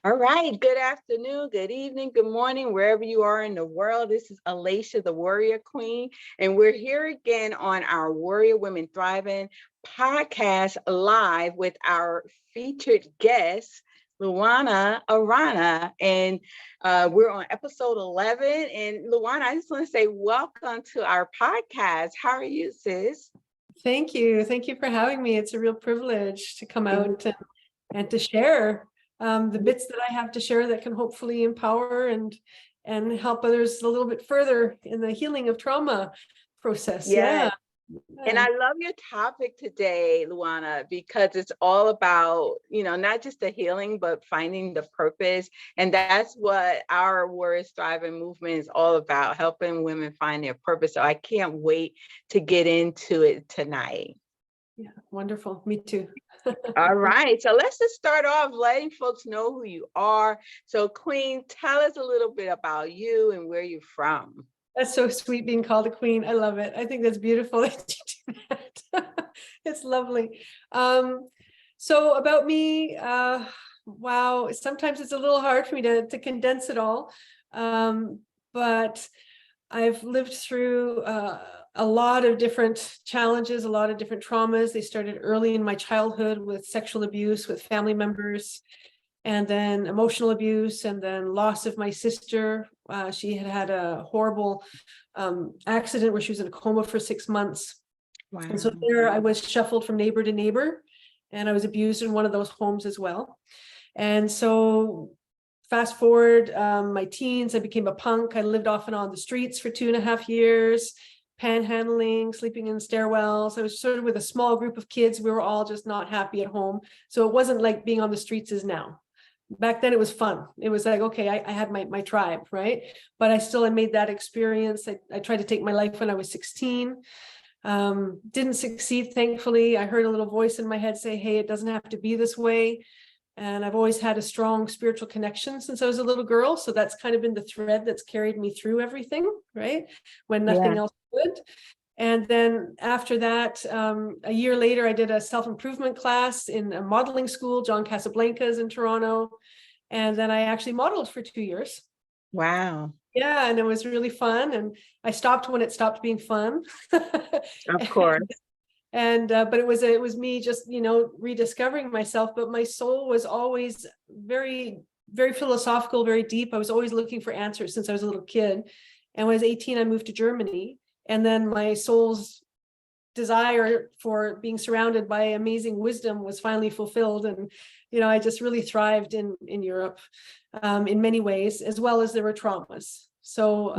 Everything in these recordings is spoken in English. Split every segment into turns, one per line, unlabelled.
All right. Good afternoon, good evening, good morning, wherever you are in the world. This is Alaysha, the Warrior Queen, and we're here again on our Warrior Women Thriving podcast live with our featured guest, Luanna, Arana, and we're on episode 11. And Luanna, I just want to say welcome to our podcast. How are you, sis?
Thank you. Thank you for having me. It's a real privilege to come out and to share the bits that I have to share that can hopefully empower and help others a little bit further in the healing of trauma process.
Yes. And I love your topic today, Luanna, because it's all about, not just the healing, but finding the purpose. And that's what our Warriors Thriving movement is all about, helping women find their purpose. So I can't wait to get into it tonight.
Yeah, wonderful. Me too.
All right. So let's just start off letting folks know who you are. So Queen, tell us a little bit about you and where you're from.
That's so sweet being called a queen. I love it. I think that's beautiful that you do that. It's lovely. So about me, wow, sometimes it's a little hard for me to condense it all. But I've lived through a lot of different challenges, a lot of different traumas. They started early in my childhood with sexual abuse with family members, and then emotional abuse, and then loss of my sister. She had a horrible accident where she was in a coma for 6 months. Wow. And so there I was shuffled from neighbor to neighbor, and I was abused in one of those homes as well. And so fast forward my teens, I became a punk. I lived off and on the streets for 2.5 years, panhandling, sleeping in stairwells. I was sort of with a small group of kids. We were all just not happy at home. So it wasn't like being on the streets is now. Back then it was fun. It was like, okay, I had my tribe, right? But I made that experience. I tried to take my life when I was 16. Didn't succeed, thankfully. I heard a little voice in my head say, hey, it doesn't have to be this way. And I've always had a strong spiritual connection since I was a little girl. So that's kind of been the thread that's carried me through everything, right? When nothing else would. And then after that, a year later, I did a self-improvement class in a modeling school, John Casablancas in Toronto. And then I actually modeled for 2 years.
Wow.
Yeah, and it was really fun. And I stopped when it stopped being fun.
Of course.
And but it was me just, rediscovering myself. But my soul was always very, very philosophical, very deep. I was always looking for answers since I was a little kid. And when I was 18, I moved to Germany. And then my soul's desire for being surrounded by amazing wisdom was finally fulfilled. And, I just really thrived in Europe in many ways, as well as there were traumas. So,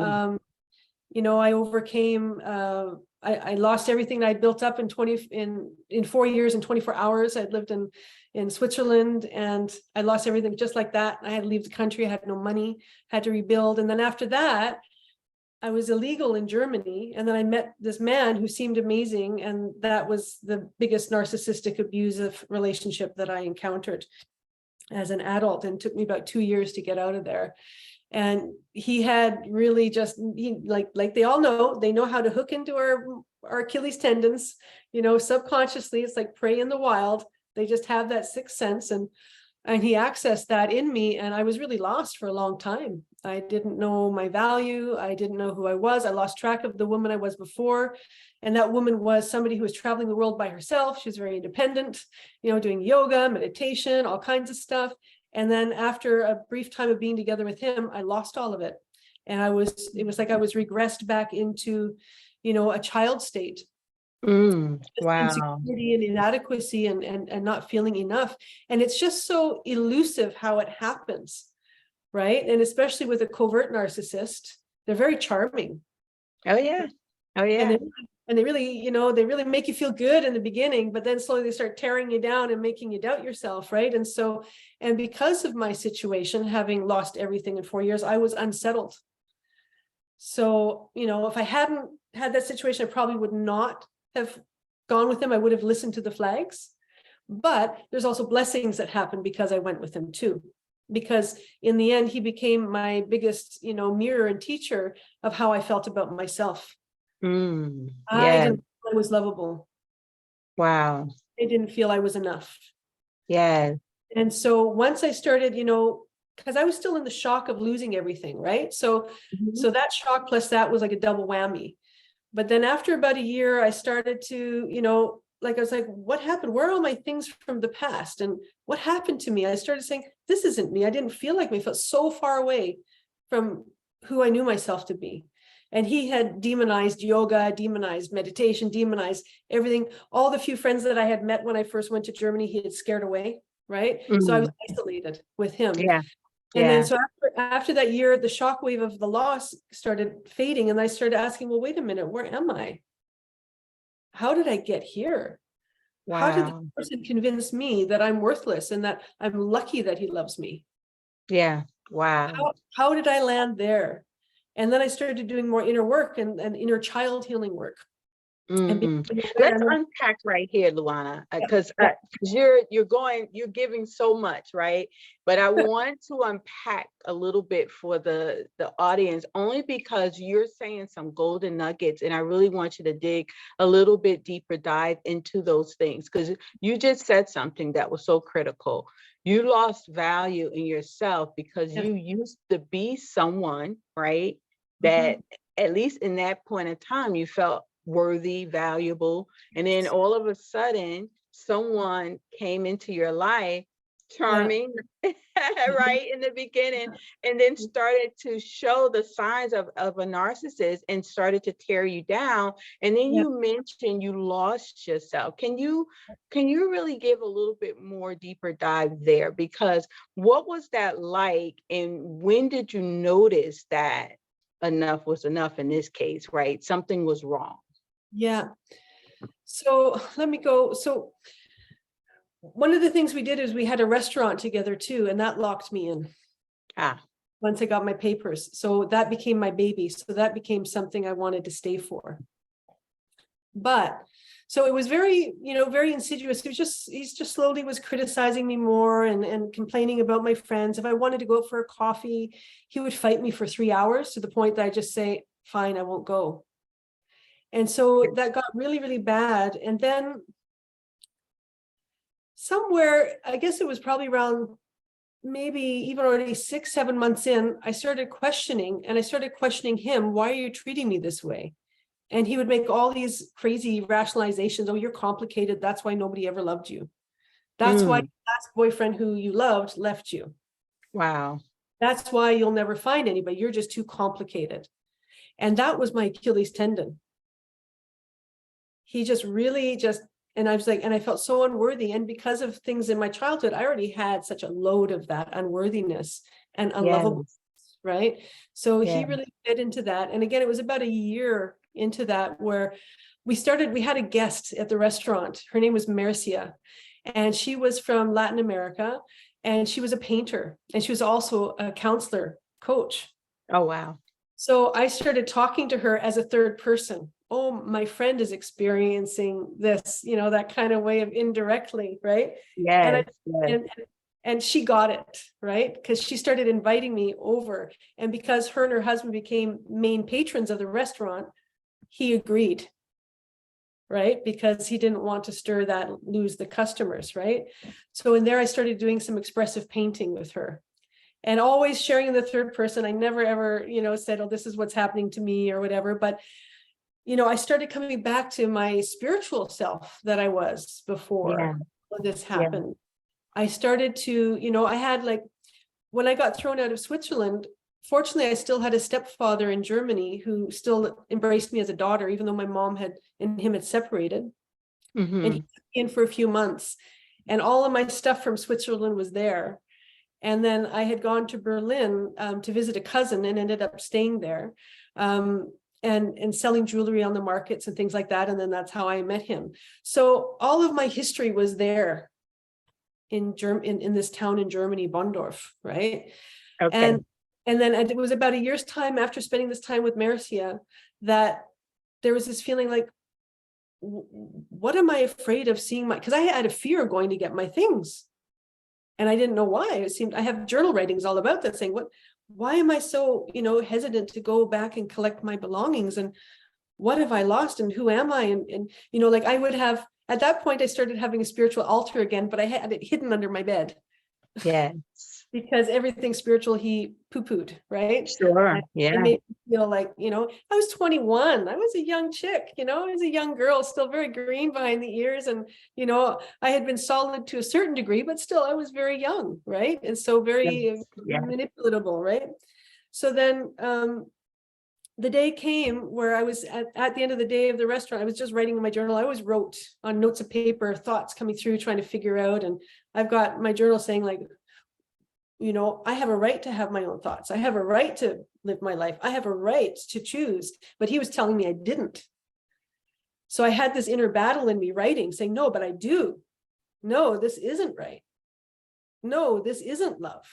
I overcame, I lost everything I built up in 4 years and 24 hours. I'd lived in Switzerland, and I lost everything just like that. I had to leave the country. I had no money, had to rebuild. And then after that, I was illegal in Germany, and then I met this man who seemed amazing, and that was the biggest narcissistic abusive relationship that I encountered as an adult, and it took me about 2 years to get out of there. And he had really like they all know, they know how to hook into our Achilles tendons, subconsciously. It's like prey in the wild. They just have that sixth sense, and he accessed that in me, and I was really lost for a long time. I didn't know my value. I didn't know who I was. I lost track of the woman I was before. And that woman was somebody who was traveling the world by herself. She was very independent, doing yoga, meditation, all kinds of stuff. And then after a brief time of being together with him, I lost all of it. And it was like I was regressed back into, a child state.
Wow.
Insecurity and inadequacy and not feeling enough. And it's just so elusive how it happens, right? And especially with a covert narcissist, they're very charming.
Oh yeah.
And they really, they really make you feel good in the beginning, but then slowly they start tearing you down and making you doubt yourself, right? And because of my situation, having lost everything in 4 years, I was unsettled. So, if I hadn't had that situation, I probably would not have gone with him. I would have listened to the flags. But there's also blessings that happened because I went with him too. Because in the end, he became my biggest, mirror and teacher of how I felt about myself. I didn't feel I was lovable.
Wow.
I didn't feel I was enough.
Yeah.
And so once I started, because I was still in the shock of losing everything, right? So
Mhm.
that shock plus that was like a double whammy. But then after about a year, I started to, like I was like, what happened? Where are all my things from the past? And what happened to me? I started saying, this isn't me. I didn't feel like me. I felt so far away from who I knew myself to be. And he had demonized yoga, demonized meditation, demonized everything. All the few friends that I had met when I first went to Germany, he had scared away, right? So I was
Mm.
isolated with him.
Yeah.
And then
Yeah.
so after that year, the shockwave of the loss started fading. And I started asking, well, wait a minute, where am I? How did I get here? How did this
Wow.
person convince me that I'm worthless and that I'm lucky that he loves me?
Yeah. Wow.
How did I land there? And then I started doing more inner work and inner child healing work and
Mm-mm.
becoming aware.
Let's
And then,
unpack right here, Luanna,
yeah,
because
yeah,
you're giving so much, right? But I want to unpack a little bit for the audience, only because you're saying some golden nuggets, and I really want you to dig a little bit deeper dive into those things, because you just said something that was so critical. You lost value in yourself because
yes,
you used to be someone, right? That
mhm,
at least in that point in time you felt worthy, valuable. And then all of a sudden, someone came into your life,
yeah,
charming,
mhm,
right in the beginning, and then started to show the signs of a narcissist and started to tear you down. And then
yeah.
you mentioned you lost yourself. Can you really give a little bit more deeper dive there? Because what was that like, and when did you notice that enough was enough in this case, right? Something was wrong.
Yeah. So let me go. So one of the things we did is we had a restaurant together too, and that locked me in
Ah,
once I got my papers. So that became my baby. So that became something I wanted to stay for. But so it was very, very insidious. He's just slowly was criticizing me more and complaining about my friends. If I wanted to go out for a coffee, he would fight me for 3 hours to the point that I just say, fine, I won't go. And so that got really, really bad. And then somewhere, I guess it was probably around maybe even already 6, 7 months in, I started questioning, and I started questioning him. Why are you treating me this way? And he would make all these crazy rationalizations. Oh, you're complicated. That's why nobody ever loved you. That's why
mm,
your last boyfriend who you loved left you.
wow.
That's why you'll never find anybody. You're just too complicated. And that was my Achilles tendon. He just really just, and I was like, and I felt so unworthy. And because of things in my childhood, I already had such a load of that unworthiness and unlovable,
Yes.
right? So
Yeah.
he really fed into that. And again, it was about a year into that where we had a guest at the restaurant. Her name was Marcia, and she was from Latin America, and she was a painter, and she was also a counselor coach.
Oh, wow.
So I started talking to her as a third person. Oh, my friend is experiencing this, that kind of way of indirectly, right? And I
Yes. Yes.
and she got it, right? Because she started inviting me over. And because her and her husband became main patrons of the restaurant, he agreed, right? Because he didn't want to lose the customers, right? So in there, I started doing some expressive painting with her. And always sharing in the third person. I never ever, said, oh, this is what's happening to me or whatever. But, I started coming back to my spiritual self that I was
Yeah.
before this
Yeah.
happened. I started to, I had like, when I got thrown out of Switzerland, fortunately, I still had a stepfather in Germany who still embraced me as a daughter, even though my mom and him had separated. And he
Mm-hmm.
took me in for a few months. And all of my stuff from Switzerland was there. And then I had gone to Berlin to visit a cousin and ended up staying there and selling jewelry on the markets and things like that. And then that's how I met him. So all of my history was there in this town in Germany, Bonndorf, right?
Okay.
And then it was about a year's time after spending this time with Marcia that there was this feeling like, what am I afraid of seeing because I had a fear of going to get my things. And I didn't know why. It seemed I have journal writings all about that, saying, why am I so, hesitant to go back and collect my belongings? And what have I lost? And who am I? And like I would have, at that point, I started having a spiritual altar again, but I had it hidden under my bed.
Yes.
because everything spiritual he poo-pooed, right?
Sure.
And it
Yeah.
made me feel like, I was 21. I was a young chick, I was a young girl, still very green behind the ears. And, I had been solid to a certain degree, but still I was very young, right? And so very
Yeah.
manipulatable, right? So then the day came where I was at the end of the day of the restaurant. I was just writing in my journal. I always wrote on notes of paper, thoughts coming through, trying to figure out. And I've got my journal saying like, I have a right to have my own thoughts. I have a right to live my life. I have a right to choose. But he was telling me I didn't. So I had this inner battle in me writing, saying, no, but I do. No, this isn't right. No, this isn't love.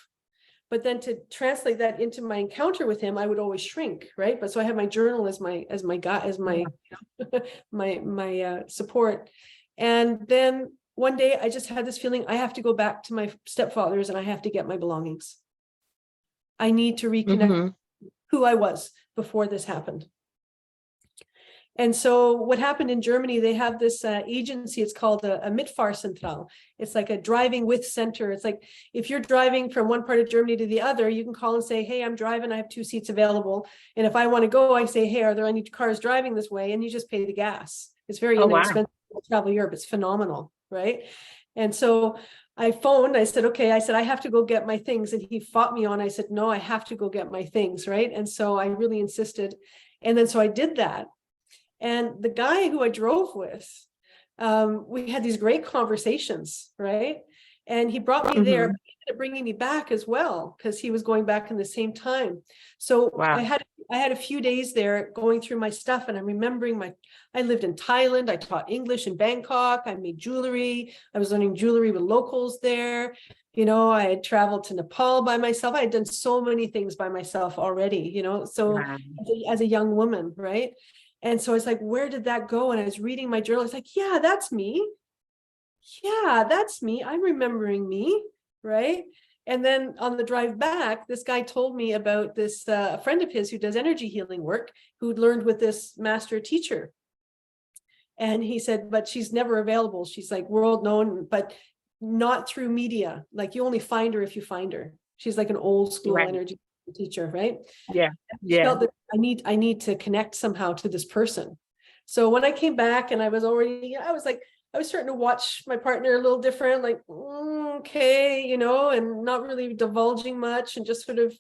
But then to translate that into my encounter with him, I would always shrink, right? But so I have my journal as my guide, as my my support. And then one day I just had this feeling I have to go back to my stepfather's and I have to get my belongings. I need to reconnect who I was before this happened. And so what happened in Germany, they have this agency, it's called a Mitfahrzentrale. It's like a driving with center. It's like if you're driving from one part of Germany to the other, you can call and say, hey, I'm driving, I have 2 seats available. And if I want to go, I say, hey, are there any cars driving this way? And you just pay the gas. It's very inexpensive to travel Europe. It's phenomenal, right? And so I phoned, I said, okay, I have to go get my things. And he fought me on, I said, no, I have to go get my things, right? And so I really insisted. And then so I did that. And the guy who I drove with, we had these great conversations, right? And he brought me there, but he ended up bringing me back as well, because he was going back in the same time. So I had a few days there going through my stuff, and I'm remembering I lived in Thailand, I taught English in Bangkok, I made jewelry, I was learning jewelry with locals there. I had traveled to Nepal by myself. I had done so many things by myself already, so as a young woman, right? And so it's like, where did that go? And I was reading my journal. It's like, yeah, that's me. Yeah, that's me. I'm remembering me, right? And then on the drive back, this guy told me about this friend of his who does energy healing work, who'd learned with this master teacher. And he said, but she's never available. She's like world known, but not through media. Like you only find her if you find her. She's like an old school energy teacher, right?
Yeah.
Felt that I need to connect somehow to this person. So when I came back and I was starting to watch my partner a little different, like, okay, and not really divulging much and just sort of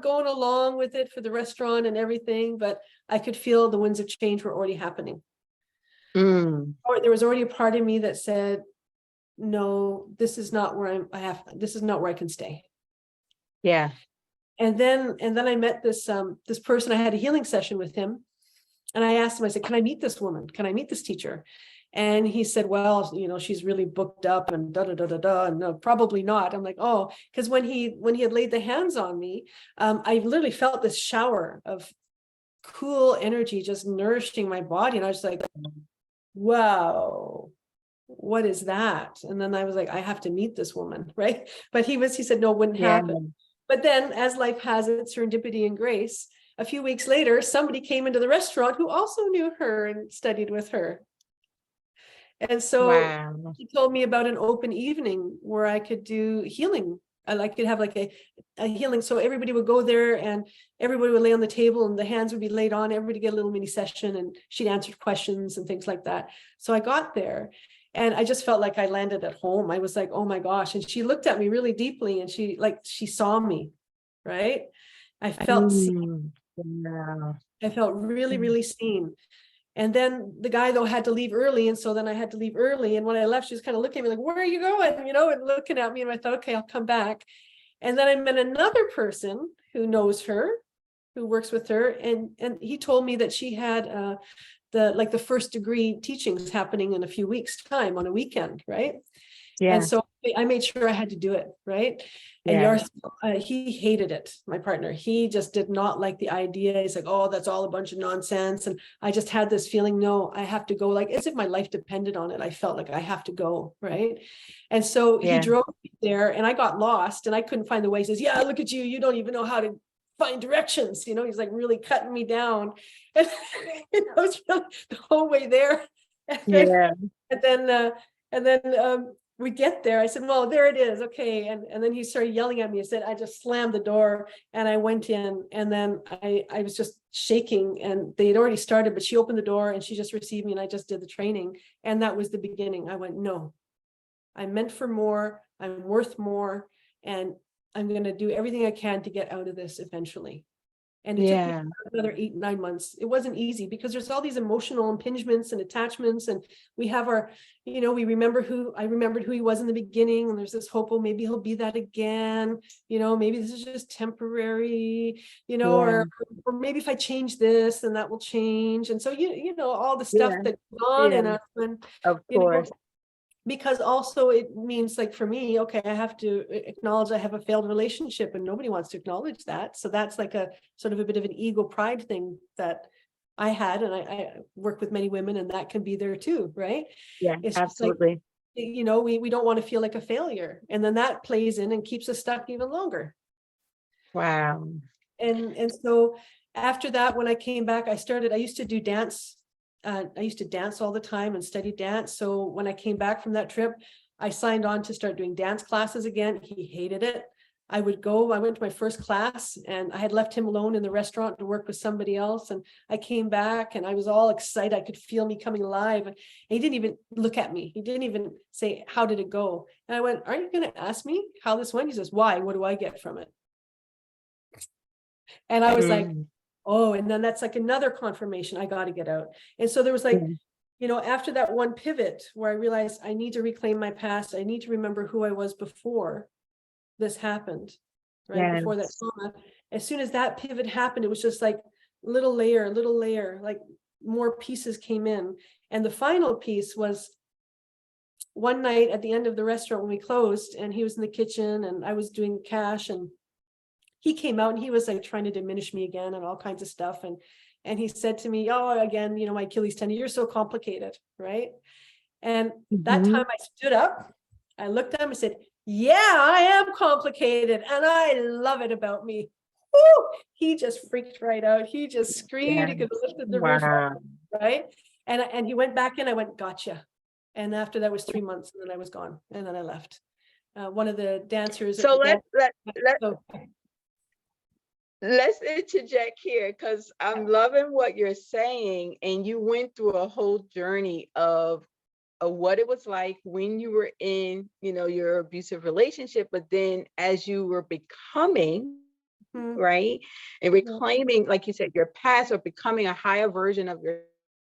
going along with it for the restaurant and everything. But I could feel the winds of change were already happening. Or there was already a part of me that said, no, this is not where this is not where I can stay.
Yeah. And
then I met this person. I had a healing session with him, and I asked him, I said, can I meet this woman? Can I meet this teacher? And he said, well, she's really booked up and and no, probably not. I'm like, oh, because when he had laid the hands on me, I literally felt this shower of cool energy just nourishing my body. And I was like, wow, what is that? And then I was like, I have to meet this woman, right? But he said, no, it wouldn't happen. But then, as life has it, serendipity and grace, a few weeks later, somebody came into the restaurant who also knew her and studied with her. And so he told me about an open evening where I could do healing. I could have like a healing. So everybody would go there and everybody would lay on the table and the hands would be laid on, everybody get a little mini session, and she'd answer questions and things like that. So I got there. And I just felt like I landed at home. I was like, oh my gosh. And she looked at me really deeply and she saw me, right? I felt seen. I felt really, really seen. And then the guy though had to leave early. And so then I had to leave early. And when I left, she was kind of looking at me like, where are you going? And looking at me. And I thought, okay, I'll come back. And then I met another person who knows her, who works with her. And he told me that she had the first degree teachings happening in a few weeks' time on a weekend, right? Yeah. And so I made sure I had to do it, right? Yeah. And he hated it, my partner. He just did not like the idea. He's like, oh, that's all a bunch of nonsense. And I just had this feeling, no, I have to go, like as if my life depended on it. I felt like I have to go, right? And so he drove me there and I got lost and I couldn't find the way. He says, yeah, look at you. You don't even know how to find directions. He's like really cutting me down. And I was really the whole way there. And then we get there. I said, well, there it is. Okay. And then he started yelling at me. I said, I just slammed the door and I went in, and then I was just shaking, and they had already started, but she opened the door and she just received me, and I just did the training. And that was the beginning. I went, no, I'm meant for more. I'm worth more. And I'm going to do everything I can to get out of this eventually. And it took me another 8-9 months. It wasn't easy because there's all these emotional impingements and attachments, and we have our, we remember I remembered who he was in the beginning, and there's this hope, oh, maybe he'll be that again, maybe this is just temporary, or maybe if I change this, then that will change. And so, all the stuff that goes on in us, and,
of course.
Because also it means, like, for me, okay, I have to acknowledge I have a failed relationship, and nobody wants to acknowledge that. So that's like a sort of a bit of an ego pride thing that I had, and I work with many women, and that can be there too, right?
Yeah,
it's
absolutely.
Like, we don't want to feel like a failure, and then that plays in and keeps us stuck even longer.
Wow.
And so after that, when I came back, I used to do dance. I used to dance all the time and study dance. So when I came back from that trip, I signed on to start doing dance classes again. He hated it. I went to my first class, and I had left him alone in the restaurant to work with somebody else. And I came back and I was all excited. I could feel me coming alive. And he didn't even look at me. He didn't even say, how did it go? And I went, aren't you going to ask me how this went? He says, why? What do I get from it? And I was like, oh, and then that's like another confirmation. I got to get out. And so there was like, after that one pivot where I realized I need to reclaim my past, I need to remember who I was before this happened, right? Before that trauma. As soon as that pivot happened, it was just like little layer, like more pieces came in. And the final piece was one night at the end of the restaurant when we closed, and he was in the kitchen and I was doing cash, and he came out and he was like trying to diminish me again and all kinds of stuff. And he said to me, oh, again, my Achilles tendon, you're so complicated, right? And that time I stood up, I looked at him and said, yeah, I am complicated, and I love it about me. Woo! He just freaked right out. He just screamed. He could have lifted the roof, right? And he went back in. I went, gotcha. And after that was 3 months, and then I was gone, and then I left. One of the dancers.
So let's interject here, because I'm loving what you're saying. And you went through a whole journey of what it was like when you were in, your abusive relationship, but then as you were becoming, right, and reclaiming, like you said, your past, or becoming a higher version of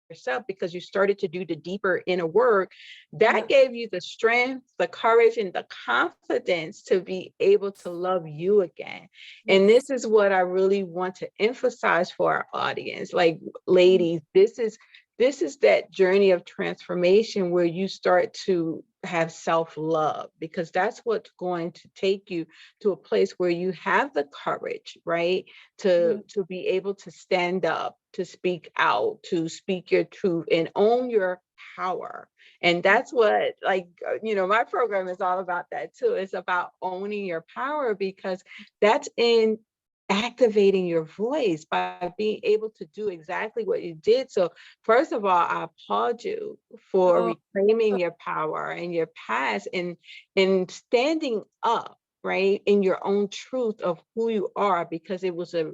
yourself, because you started to do the deeper inner work, that gave you the strength, the courage, and the confidence to be able to love you again. And this is what I really want to emphasize for our audience. Like, ladies, this is that journey of transformation where you start to have self-love, because that's what's going to take you to a place where you have the courage, right, to be able to stand up, to speak out, to speak your truth and own your power. And that's what, my program is all about that too. It's about owning your power, because that's in activating your voice by being able to do exactly what you did. So first of all, I applaud you for reclaiming your power and your past, and standing up, right, in your own truth of who you are, because it was a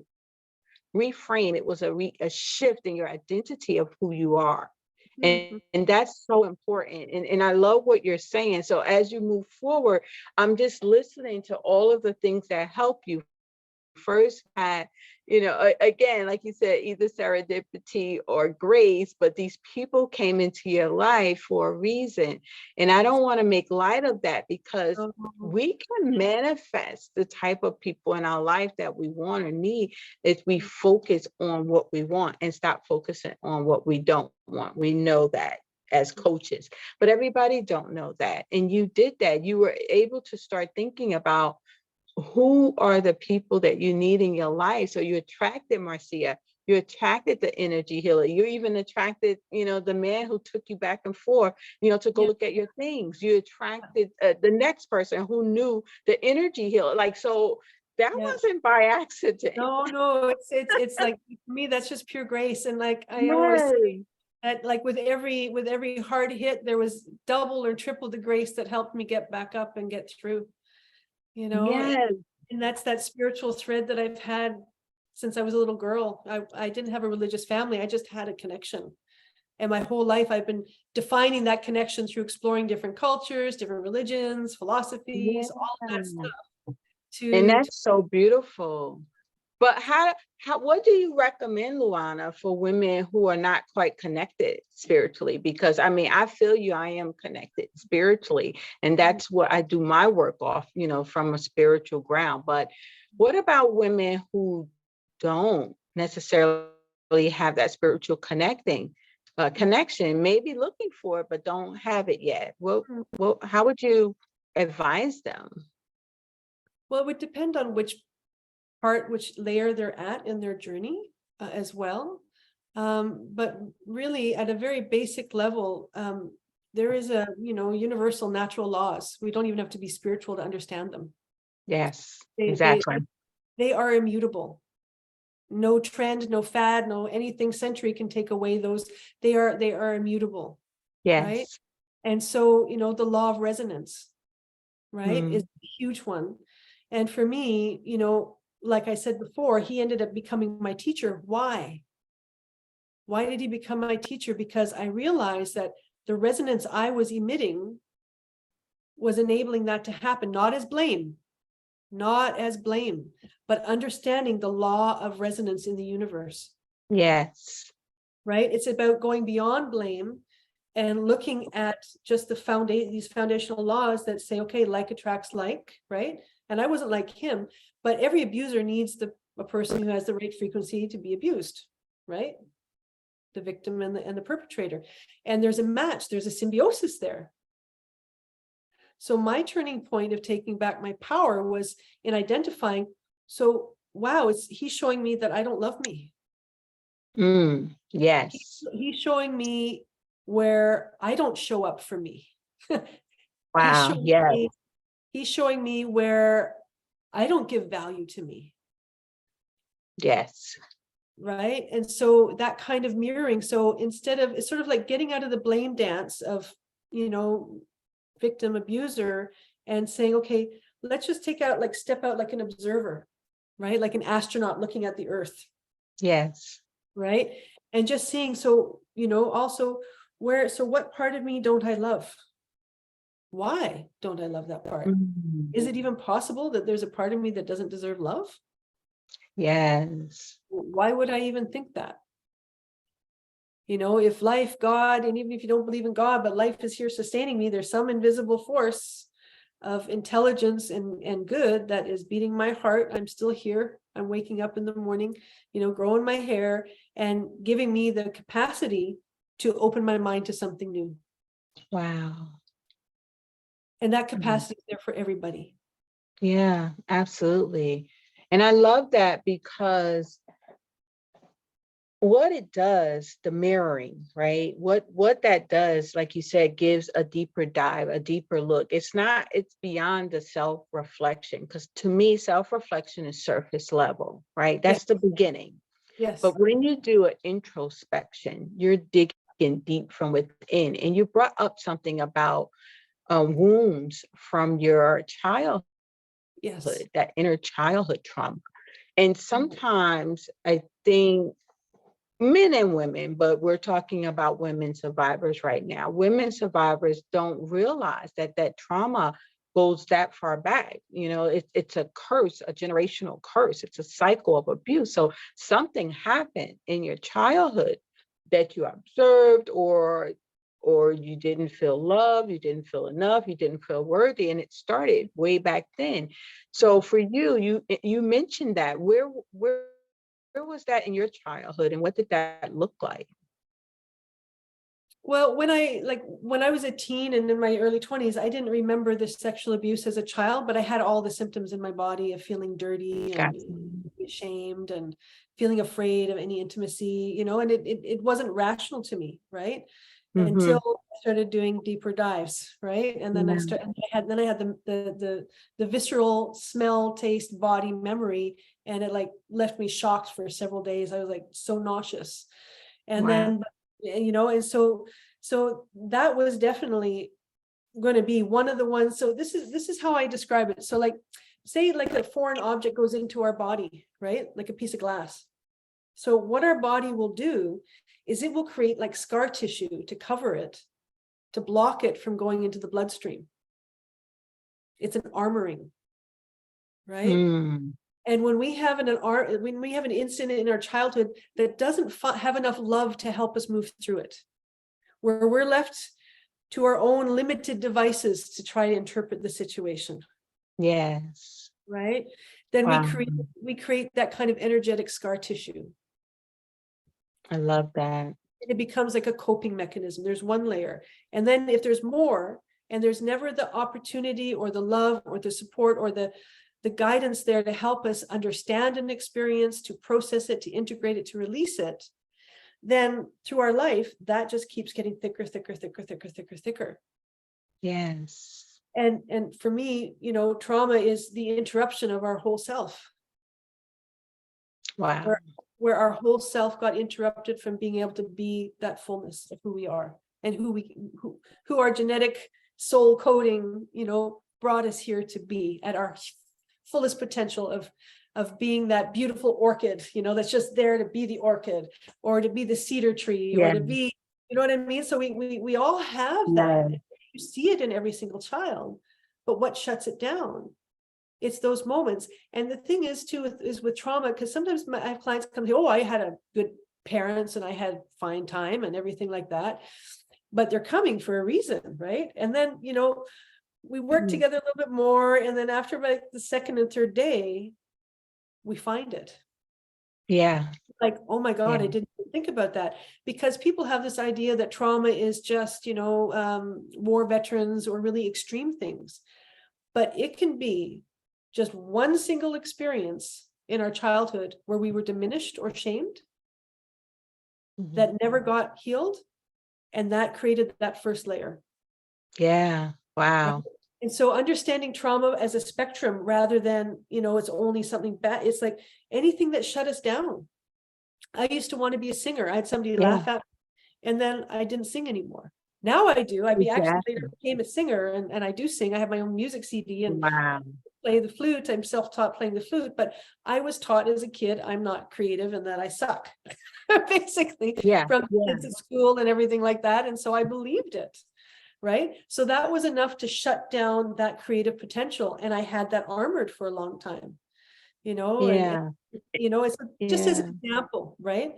reframe, it was a shift in your identity of who you are. And that's so important. And I love what you're saying. So as you move forward, I'm just listening to all of the things that help you. First had, again, like you said, either serendipity or grace, but these people came into your life for a reason. And I don't want to make light of that, because we can manifest the type of people in our life that we want or need if we focus on what we want and stop focusing on what we don't want. We know that as coaches, but everybody don't know that. And you did that. You were able to start thinking about who are the people that you need in your life. So you attracted Marcia, you attracted the energy healer, you even attracted, the man who took you back and forth, to go look at your things. You attracted the next person who knew the energy healer. Like, so that wasn't by accident.
No, it's like, for me, that's just pure grace. And like I always say, like with every hard hit, there was double or triple the grace that helped me get back up and get through,
Yes.
and that's that spiritual thread that I've had since I was a little girl. I didn't have a religious family. I just had a connection. And my whole life, I've been defining that connection through exploring different cultures, different religions, philosophies, all of that
Yeah.
stuff.
And
To
that's so beautiful. But what do you recommend, Luanna, for women who are not quite connected spiritually? Because I mean, I feel you, I am connected spiritually, and that's what I do my work off, from a spiritual ground. But what about women who don't necessarily have that spiritual connection, maybe looking for it, but don't have it yet? How would you advise them?
Well, it would depend on which layer they're at in their journey as well. But really, at a very basic level, there is universal natural laws. We don't even have to be spiritual to understand them.
Yes,
They, they,
exactly.
they are immutable. No trend, no fad, no anything century can take away those. They are immutable, right?
Yes.
And so, the law of resonance, right, is
Mm.
a huge one. And for me, like I said before, he ended up becoming my teacher. Why? Why did he become my teacher? Because I realized that the resonance I was emitting was enabling that to happen, not as blame, but understanding the law of resonance in the universe.
Yes.
Right? It's about going beyond blame and looking at just these foundational laws that say, okay, like attracts like, right? And I wasn't like him, but every abuser needs a person who has the right frequency to be abused, right? The victim and the perpetrator. And there's a match, there's a symbiosis there. So my turning point of taking back my power was in identifying, so wow, he's showing me that I don't love me.
Yes.
He's showing me where I don't show up for me.
Wow. Yes.
He's showing me where I don't give value to me.
Yes.
Right. And so that kind of mirroring. So instead of, it's sort of like getting out of the blame dance of, victim abuser and saying, okay, let's just step out like an observer, right? Like an astronaut looking at the earth.
Yes.
Right. And just seeing, so, also what part of me don't I love? Why don't I love that part? Is it even possible that there's a part of me that doesn't deserve love?
Yes.
Why would I even think that? If life, God, and even if you don't believe in God, but life is here sustaining me, there's some invisible force of intelligence and good that is beating my heart. I'm still here. I'm waking up in the morning, growing my hair and giving me the capacity to open my mind to something new.
Wow.
And that capacity is there for everybody.
Yeah, absolutely. And I love that because what it does, the mirroring, right? What that does, like you said, gives a deeper dive, a deeper look. It's beyond the self-reflection, because to me, self-reflection is surface level, right? That's the beginning.
Yes.
But when you do an introspection, you're digging deep from within. And you brought up something about wounds from your childhood,
Yes.
that inner childhood trauma. And sometimes I think men and women, but we're talking about women survivors right now. Women survivors don't realize that trauma goes that far back. It's a curse, a generational curse. It's a cycle of abuse. So something happened in your childhood that you observed, or you didn't feel loved, you didn't feel enough, you didn't feel worthy, and it started way back then. So for you mentioned that. Where was that in your childhood, and what did that look like?
Well, when I was a teen and in my early 20s, I didn't remember the sexual abuse as a child, but I had all the symptoms in my body of feeling dirty and ashamed and feeling afraid of any intimacy, and it wasn't rational to me, right? Until I started doing deeper dives, right? And then I had the visceral smell, taste, body memory, and it left me shocked for several days. I was so nauseous. And then And so that was definitely going to be one of the ones. So this is how I describe it. So like, say like a foreign object goes into our body, right? Like a piece of glass. So what our body will do is it will create like scar tissue to cover it, to block it from going into the bloodstream. It's an armoring, right? And when we have an incident in our childhood that doesn't have enough love to help us move through it, where we're left to our own limited devices to try to interpret the situation.
Yes.
Right? Then
Wow.
we create that kind of energetic scar tissue.
I love that.
It becomes like a coping mechanism. There's one layer. And then if there's more, and there's never the opportunity or the love or the support or the guidance there to help us understand an experience, to process it, to integrate it, to release it, then through our life, that just keeps getting thicker, thicker, thicker, thicker, thicker, thicker.
Yes.
And for me, trauma is the interruption of our whole self.
Wow.
Where our whole self got interrupted from being able to be that fullness of who we are and who our genetic soul coding, brought us here to be at our fullest potential of being that beautiful orchid, that's just there to be the orchid, or to be the cedar tree, or to be, you know what I mean? So we all have that. You see it in every single child, but what shuts it down? It's those moments. And the thing is too, is with trauma, because sometimes I have clients come to, oh, I had a good parents and I had fine time and everything like that, but they're coming for a reason, right? And then, we work together a little bit more. And then after like the second and third day, we find it.
Yeah.
Like, oh my God, I didn't think about that. Because people have this idea that trauma is just, war veterans or really extreme things. But it can be just one single experience in our childhood where we were diminished or shamed that never got healed. And that created that first layer.
Yeah. Wow.
Right? And so understanding trauma as a spectrum rather than, it's only something bad. It's like anything that shut us down. I used to want to be a singer. I had somebody laugh at me, and then I didn't sing anymore. Now I do. Actually later became a singer, and I do sing. I have my own music CD and play the flute. I'm self-taught playing the flute, but I was taught as a kid I'm not creative and that I suck, basically, from kids at school and everything like that. And so I believed it. Right. So that was enough to shut down that creative potential. And I had that armored for a long time, and it's just as an example, right?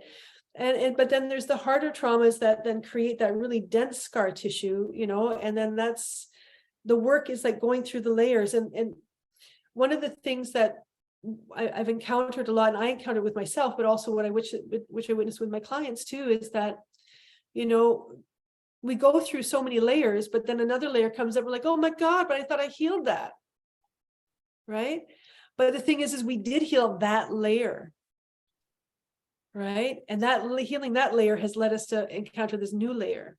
But then there's the harder traumas that then create that really dense scar tissue, and then that's the work is like going through the layers. And one of the things that I've encountered a lot, and I encountered with myself, but also which I witnessed with my clients too, is that, we go through so many layers, but then another layer comes up. We're like, oh my God, but I thought I healed that. Right. But the thing is we did heal that layer. Right. And that healing that layer has led us to encounter this new layer,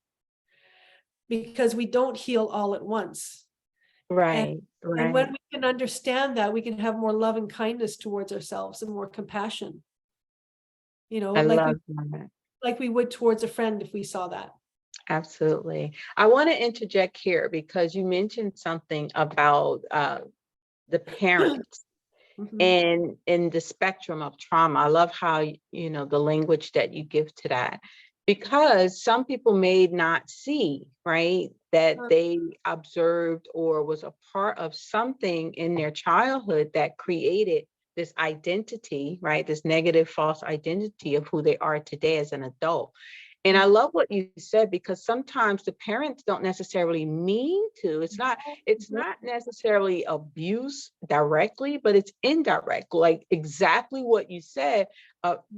because we don't heal all at once.
Right.
And when we can understand that, we can have more love and kindness towards ourselves and more compassion, like we would towards a friend if we saw that.
Absolutely. I want to interject here because you mentioned something about the parents and in the spectrum of trauma. I love how, the language that you give to that, because some people may not see, right, that they observed or was a part of something in their childhood that created this identity, right, this negative false identity of who they are today as an adult. And I love what you said, because sometimes the parents don't necessarily mean to. It's not necessarily abuse directly, but it's indirect, like exactly what you said,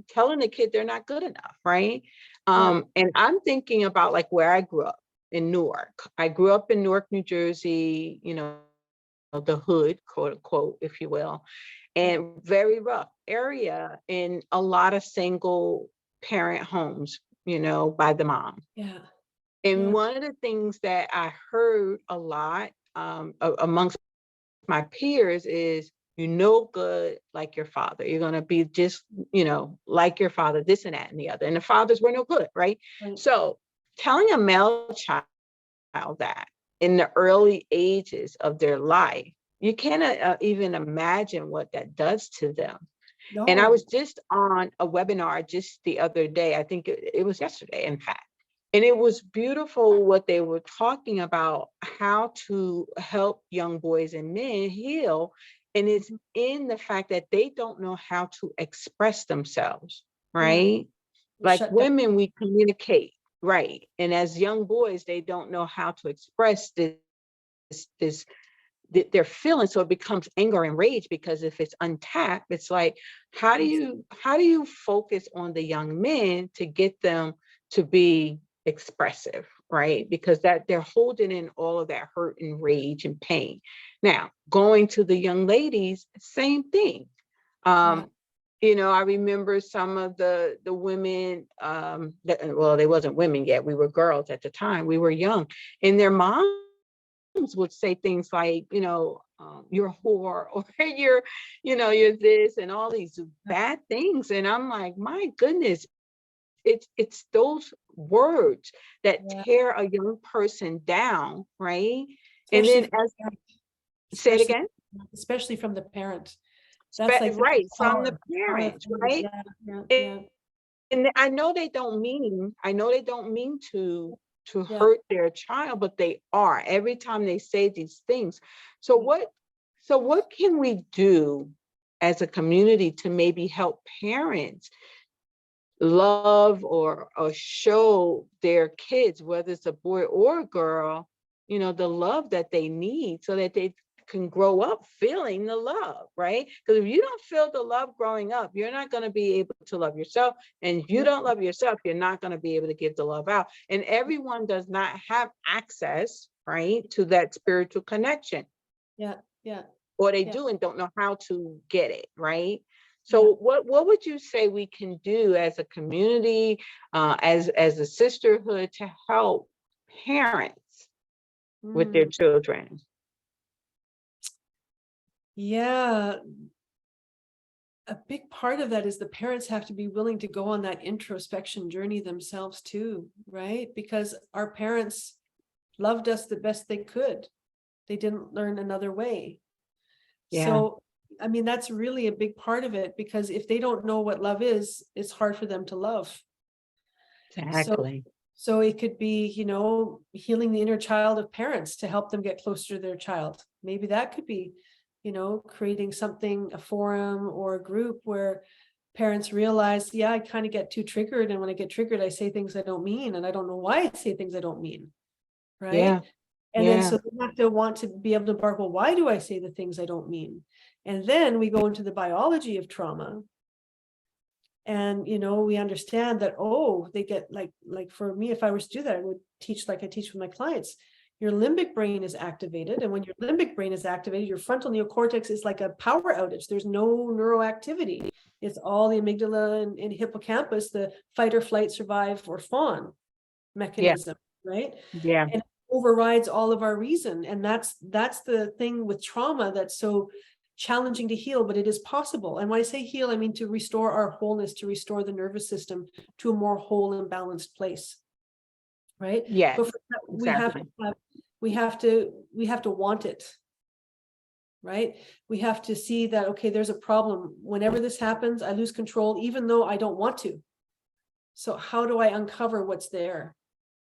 telling the kid they're not good enough, right? And I'm thinking about like where I grew up in Newark. I grew up in Newark, New Jersey, the hood, quote unquote, if you will, and very rough area in a lot of single parent homes, by the mom. And one of the things that I heard a lot amongst my peers is You're no good like your father. You're going to be just, like your father, this and that and the other. And the fathers were no good, right?
Right.
So telling a male child that in the early ages of their life, you can't even imagine what that does to them. And I was
No.
just on a webinar just the other day. I think it was yesterday, in fact. And it was beautiful what they were talking about, how to help young boys and men heal. And it's in the fact that they don't know how to express themselves,
Yeah.
right? Like
Shut down.
women, we communicate, right? And as young boys, they don't know how to express this their feelings, so it becomes anger and rage, because if it's untapped, it's like, how do you focus on the young men to get them to be expressive, right? Because that they're holding in all of that hurt and rage and pain. Now going to the young ladies, same thing.
Yeah.
I remember some of the women, well, they wasn't women yet, we were girls at the time, we were young, and their moms would say things like, you're a whore, or you're this, and all these bad things. And I'm like, my goodness, it's those words that
Yeah.
tear a young person down, right? And
Especially
then
from the parent.
say it
Especially,
again.
especially from the parent. That's like the
Right, from the
power. Power of
parents,
parents.
right?
Yeah. Yeah.
And,
Yeah.
and I know they don't mean to
Yeah.
hurt their child, but they are every time they say these things. So what can we do as a community to maybe help parents love or show their kids, whether it's a boy or a girl, the love that they need, so that they can grow up feeling the love, right? Because if you don't feel the love growing up, you're not going to be able to love yourself. And if you
Yeah.
don't love yourself, you're not going to be able to give the love out. And everyone does not have access, right, to that spiritual connection,
Yeah. Yeah.
or they
Yeah.
do and don't know how to get it, right?
Yeah.
So what would you say we can do as a community, as a sisterhood, to help parents with their
Mm.
children?
Yeah. A big part of that is the parents have to be willing to go on that introspection journey themselves too, right? Because our parents loved us the best they could. They didn't learn another way.
Yeah,
So, I mean, that's really a big part of it, because if they don't know what love is, it's hard for them to love. So,
exactly.
so it could be, healing the inner child of parents to help them get closer to their child. Maybe that could be, creating something, a forum or a group where parents realize, yeah, I kind of get too triggered. And when I get triggered, I say things I don't mean, and I don't know why I say things I don't mean. Right.
Yeah,
And then
yeah,
so they have to want to be able to bark, well, why do I say the things I don't mean? And then we go into the biology of trauma. And we understand that, oh, they get like for me, if I was to do that, I would teach like I teach with my clients. Your limbic brain is activated. And when your limbic brain is activated, your frontal neocortex is like a power outage. There's no neuroactivity. It's all the amygdala and hippocampus, the fight or flight, survive or fawn
yeah,
mechanism, right?
yeah,
And it overrides all of our reason. And that's the thing with trauma that's so challenging to heal, but it is possible. And when I say heal, I mean to restore our wholeness, to restore the nervous system to a more whole and balanced place, right?
yes,
But for that,
exactly.
we have to want it, right? We have to see that, okay, there's a problem. Whenever this happens, I lose control, even though I don't want to. So how do I uncover what's there,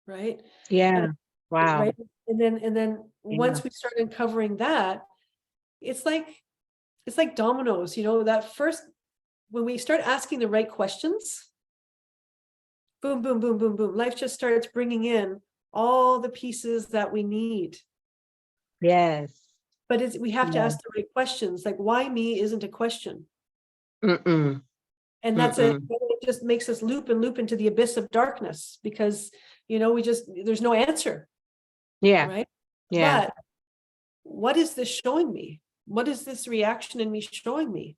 right? And
Yeah, wow.
right, and then
Yeah,
once we start uncovering that, it's like dominoes, that first, when we start asking the right questions, boom, boom, boom, boom, boom, life just starts bringing in all the pieces that we need.
yes,
But we have to
yeah.
ask the right questions. Like, why me isn't a question.
Mm-mm,
And
mm-mm.
it just makes us loop and loop into the abyss of darkness, because there's no answer,
Yeah,
right?
yeah,
But what is this showing me? What is this reaction in me showing me?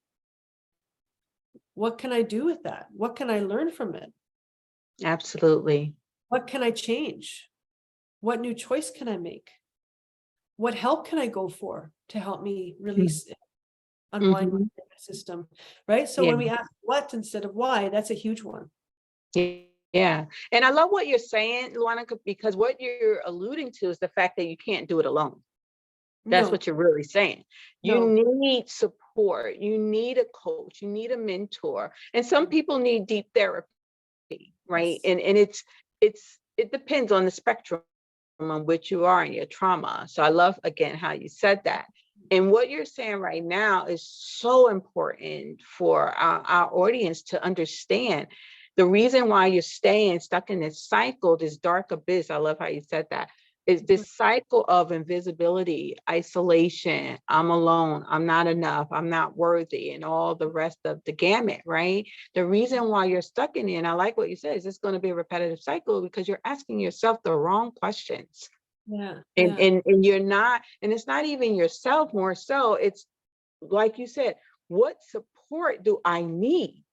What can I do with that? What can I learn from it?
absolutely.
What can I change? What new choice can I make? What help can I go for to help me
Mm.
release it? unwind my nervous system, right? So
Yeah.
when we ask what instead of why, that's a huge one.
Yeah. And I love what you're saying, Luanna, because what you're alluding to is the fact that you can't do it alone. That's
No,
what you're really saying. You
no.
need support. You need a coach. You need a mentor. And some people need deep therapy, right?
Yes.
And it depends on the spectrum on which you are in your trauma. So I love again how you said that. And what you're saying right now is so important for our audience to understand. The reason why you're staying stuck in this cycle, this dark abyss, I love how you said that, is this cycle of invisibility, isolation, I'm alone, I'm not enough, I'm not worthy, and all the rest of the gamut, right? The reason why you're stuck in it, and I like what you said, is it's going to be a repetitive cycle because you're asking yourself the wrong questions.
Yeah.
And,
Yeah.
and you're not, and it's not even yourself more so, it's like you said, what support do I need?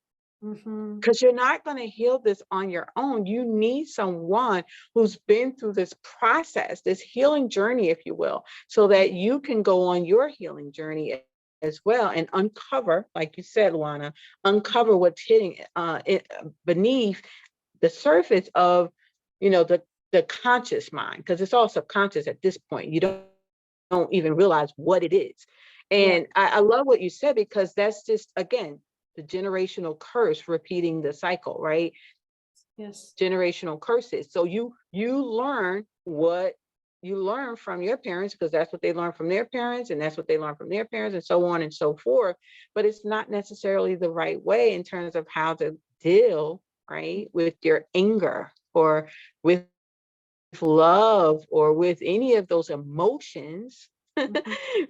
Because you're not going to heal this on your own. You need someone who's been through this process, this healing journey, if you will, so that you can go on your healing journey as well and uncover, like you said, Luanna, uncover what's hitting beneath the surface of, the conscious mind, because it's all subconscious at this point. You don't even realize what it is.
Yeah.
And I love what you said, because that's just, again, the generational curse repeating the cycle, right?
Yes.
Generational curses. So you learn what you learn from your parents, because that's what they learn from their parents, and that's what they learn from their parents, and so on and so forth. But it's not necessarily the right way in terms of how to deal, right, with your anger or with love or with any of those emotions.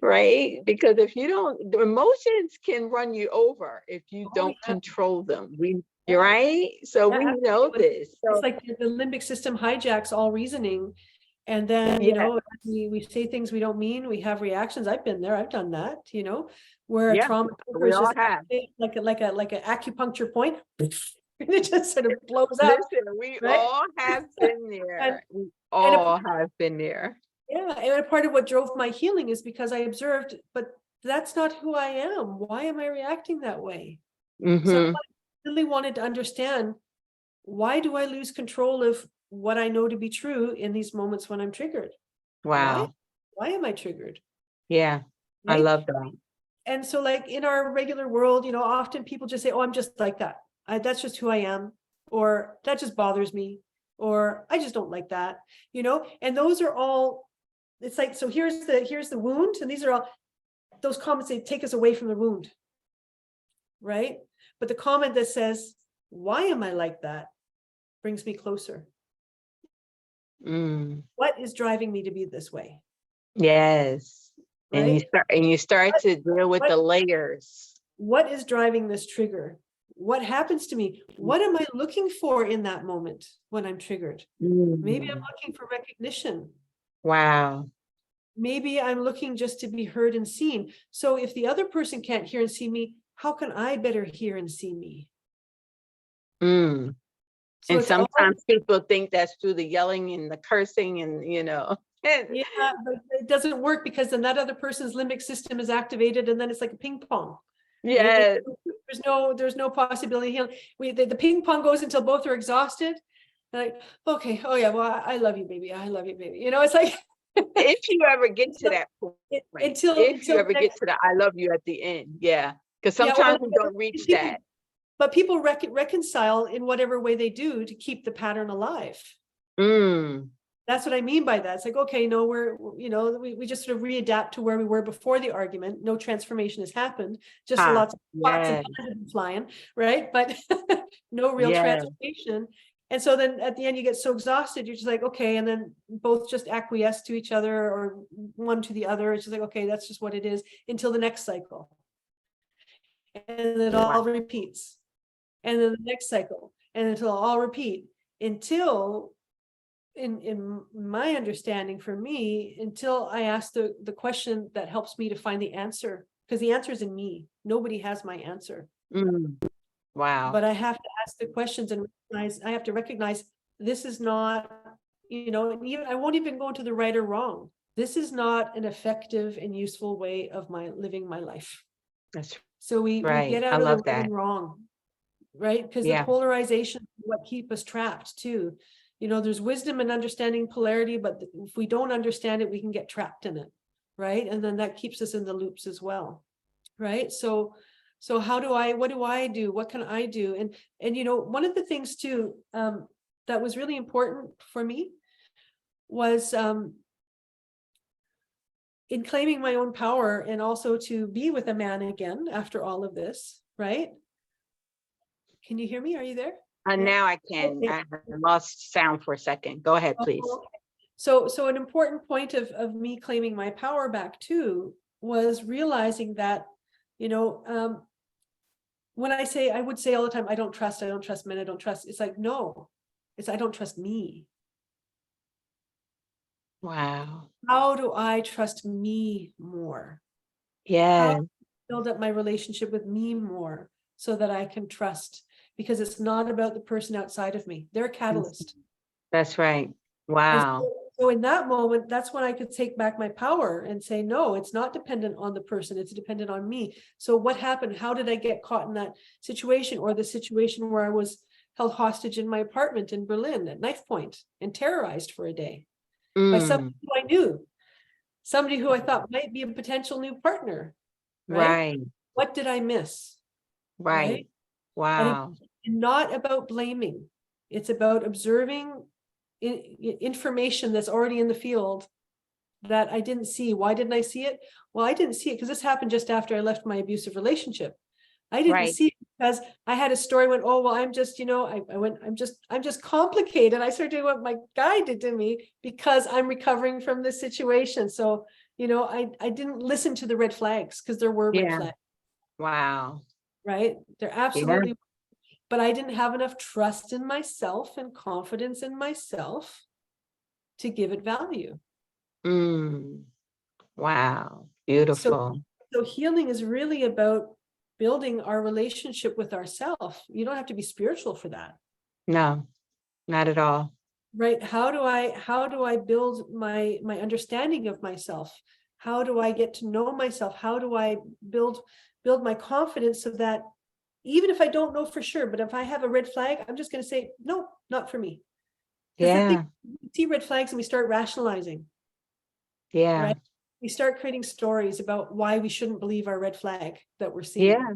Right? Because if you don't, the emotions can run you over if you
Oh,
don't
yeah.
control them. You're
Yeah.
right. So
Yeah,
we know this.
it's
So
like the limbic system hijacks all reasoning. And then,
yeah,
we say things we don't mean, we have reactions. I've been there, I've done that, where a
yeah,
trauma trigger
we
is
all
just
have.
like an acupuncture point. And it just sort of blows up,
Listen, we
right?
all have been
And
there. We
and a,
all have been there.
yeah, and a part of what drove my healing is because I observed, but that's not who I am. Why am I reacting that way? So I
Mm-hmm.
really wanted to understand, why do I lose control of what I know to be true in these moments when I'm triggered? Why?
Wow.
Why am I triggered?
Yeah, I
Right?
love that.
And so, like in our regular world, often people just say, "Oh, I'm just like that. That's just who I am," or "That just bothers me," or "I just don't like that." And those are all. It's like, so here's the wound, and these are all those comments. They take us away from the wound, right? But the comment that says, "Why am I like that?" brings me closer.
Mm.
What is driving me to be this way?
Yes. And
Right?
you start to deal with
What
the layers.
what is driving this trigger? What happens to me? What am I looking for in that moment when I'm triggered? Maybe I'm
Mm.
looking for recognition.
Wow.
Maybe I'm looking just to be heard and seen. So if the other person can't hear and see me, how can I better hear and see me?
Mm.
So
And
it's all,
sometimes people think that's through the yelling and the cursing and,
yeah, but it doesn't work, because then that other person's limbic system is activated, and then it's like a ping pong.
yes,
There's no possibility. The ping pong goes until both are exhausted. Like, okay, oh yeah, well, I love you, baby. I love you, baby. It's like
if you ever get to that point, if you
until
ever
the
get
next,
to the I love you at the end, yeah, because
yeah. Well,
sometimes we don't reach that.
but people reconcile in whatever way they do to keep the pattern alive.
Mm.
That's what I mean by that. It's like, okay, no, we just sort of readapt to where we were before the argument. No transformation has happened, just lots of pots and
Yes,
pans have been flying, right? But no real
yes,
transformation. And so then at the end, you get so exhausted, you're just like, okay, and then both just acquiesce to each other or one to the other. It's just like, okay, that's just what it is, until the next cycle. And it
wow.
all repeats. And then the next cycle, and it'll all repeat until, in my understanding, for me, until I ask the question that helps me to find the answer, because the answer is in me. Nobody has my answer.
Mm. Wow.
But I have to ask the questions and I have to recognize this is not, and even I won't even go into the right or wrong. This is not an effective and useful way of living my life.
That's
So we
right.
get
I
out of the
love
right
that.
and wrong, right? Because the
Yeah.
polarization is what keep us trapped too. There's wisdom in understanding polarity, but if we don't understand it, we can get trapped in it, right? And then that keeps us in the loops as well, right? So what do I do? What can I do? And one of the things too, that was really important for me was in claiming my own power, and also to be with a man again after all of this, right? Can you hear me? Are you there?
And
Yeah.
now I can.
Okay.
I lost sound for a second. Go ahead, please.
Oh, okay. So an important point of me claiming my power back too was realizing that, when I would say all the time, I don't trust men, I don't trust. It's like, no, I don't trust me.
Wow.
How do I trust me more? How
Yeah.
do I build up my relationship with me more so that I can trust? Because it's not about the person outside of me. They're a catalyst.
That's right.
And
Wow.
so in that moment, that's when I could take back my power and say, no, it's not dependent on the person, it's dependent on me. So what happened? How did I get caught in that situation, or the situation where I was held hostage in my apartment in Berlin at knife point and terrorized for a day by somebody
Mm.
who I knew, somebody who I thought might be a potential new partner, right?
Right.
What did I miss? Right?
Right.
And
Wow.
it's not about blaming. It's about observing information that's already in the field that I didn't see. Why didn't I see it? Well, I didn't see it because this happened just after I left my abusive relationship. I didn't
Right.
see it because I had a story went, oh, well, I'm just, I went, I'm just complicated. I started doing what my guy did to me because I'm recovering from this situation. So, I didn't listen to the red flags because there were red
Yeah.
flags,
Wow.
right? There
Yeah.
absolutely, but I didn't have enough trust in myself and confidence in myself to give it value.
Mm. Wow.
So,
Beautiful.
so healing is really about building our relationship with ourselves. You don't have to be spiritual for that.
No, not at all.
Right? How do I build my understanding of myself? How do I get to know myself? How do I build my confidence so that even if I don't know for sure, but if I have a red flag, I'm just going to say, no, not for me. Because the thing,
Yeah.
we see red flags and we start rationalizing,
Yeah.
right? We start creating stories about why we shouldn't believe our red flag that we're seeing,
Yeah.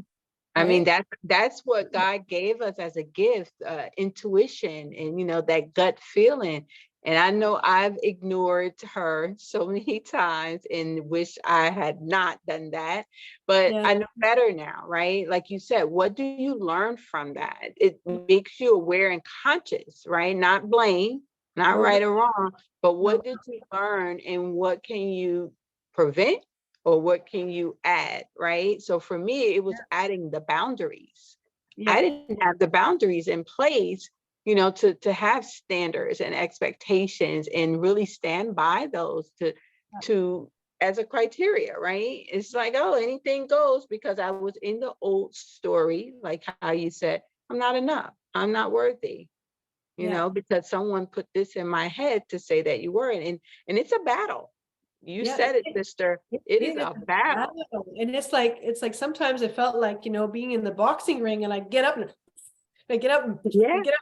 I mean,
right?
that's what God gave us as a gift, intuition and, that gut feeling. And I know I've ignored her so many times and wish I had not done that, but
Yeah,
I know better now, right? Like you said, what do you learn from that? It makes you aware and conscious, right? Not blame, not
no,
right or wrong, but
no,
what did you learn and what can you prevent? Or what can you add, right? So for me, it was adding the boundaries. I
yeah,
didn't have the boundaries in place, to have standards and expectations and really stand by those to as a criteria, right? It's like, oh, anything goes because I was in the old story, like how you said, I'm not enough, I'm not worthy,
yeah.
because someone put this in my head to say that you were, and it's a battle. You
Yeah,
said it, sister. It is
it is
a
a
battle.
battle. And it's like sometimes it felt like, being in the boxing ring, and I get up and I get up and I
Yeah,
get up.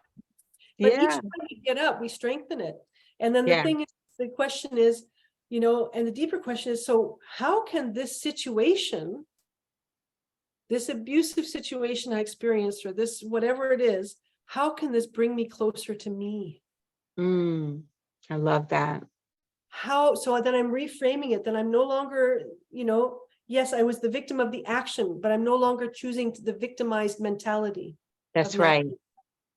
But each
yeah,
time we get up, we strengthen it. And then the
yeah.
thing is, the question is, and the deeper question is, so how can this situation, this abusive situation I experienced, or this, whatever it is, how can this bring me closer to me?
Mm, I love that.
So then I'm reframing it, then I'm no longer, yes, I was the victim of the action, but I'm no longer choosing the victimized mentality of
That's
now,
right.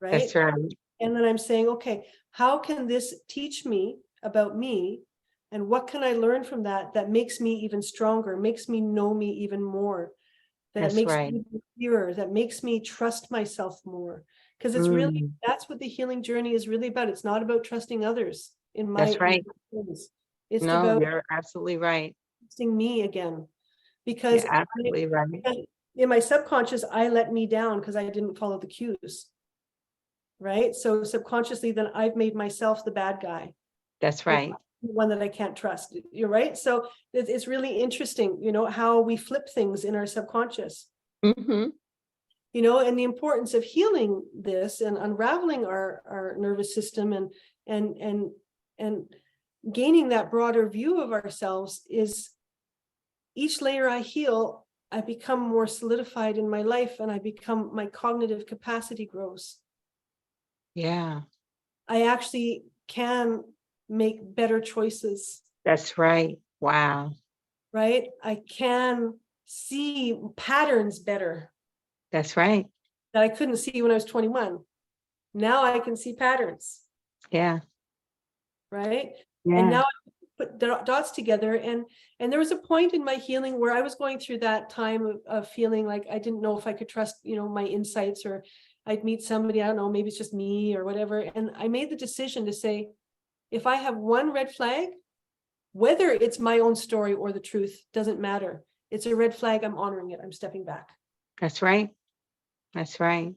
right?
That's right.
And then I'm saying, okay, how can this teach me about me? And what can I learn from that makes me even stronger, makes me know me even more, that
That's
makes
right.
me clearer, that makes me trust myself more? Because
Mm,
that's what the healing journey is really about. It's not about trusting others in
that's
my
right.
things. It's
No,
about
you're absolutely right.
trusting me again.
You're
Because
absolutely right.
in my subconscious, I let me down because I didn't follow the cues. Right. So subconsciously, then I've made myself the bad guy.
That's right.
one that I can't trust. You're right. So it's really interesting, how we flip things in our subconscious.
Mm-hmm.
And the importance of healing this and unraveling our nervous system and gaining that broader view of ourselves is each layer I heal, I become more solidified in my life, and my cognitive capacity grows.
Yeah.
I actually can make better choices.
That's right. Wow.
Right? I can see patterns better
That's right.
that I couldn't see when I was 21. Now I can see patterns.
Yeah.
Right?
Yeah.
And now I put the dots together. And there was a point in my healing where I was going through that time of feeling like I didn't know if I could trust, my insights, or I'd meet somebody, I don't know, maybe it's just me or whatever. And I made the decision to say, if I have one red flag, whether it's my own story or the truth, doesn't matter. It's a red flag. I'm honoring it. I'm stepping back.
That's right. That's right.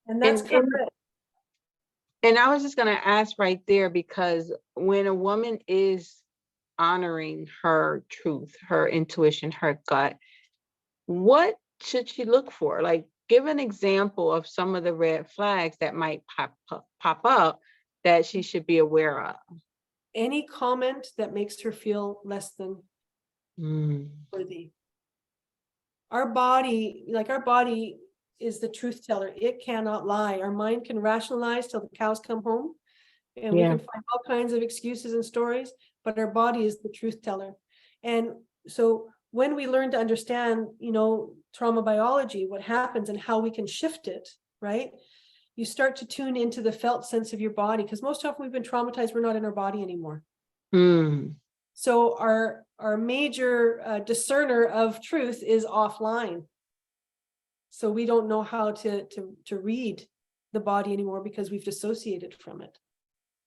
And that's kind of it.
And I was just going to ask right there, because when a woman is honoring her truth, her intuition, her gut, what should she look for? Like, give an example of some of the red flags that might pop up that she should be aware of.
Any comment that makes her feel less than worthy. Our body is the truth teller. It cannot lie. Our mind can rationalize till the cows come home, and we can find all kinds of excuses and stories, but our body is the truth teller. And so when we learn to understand, trauma biology, what happens and how we can shift it, right? You start to tune into the felt sense of your body, because most often we've been traumatized, we're not in our body anymore. So our major discerner of truth is offline. So we don't know how to read the body anymore because we've dissociated from it.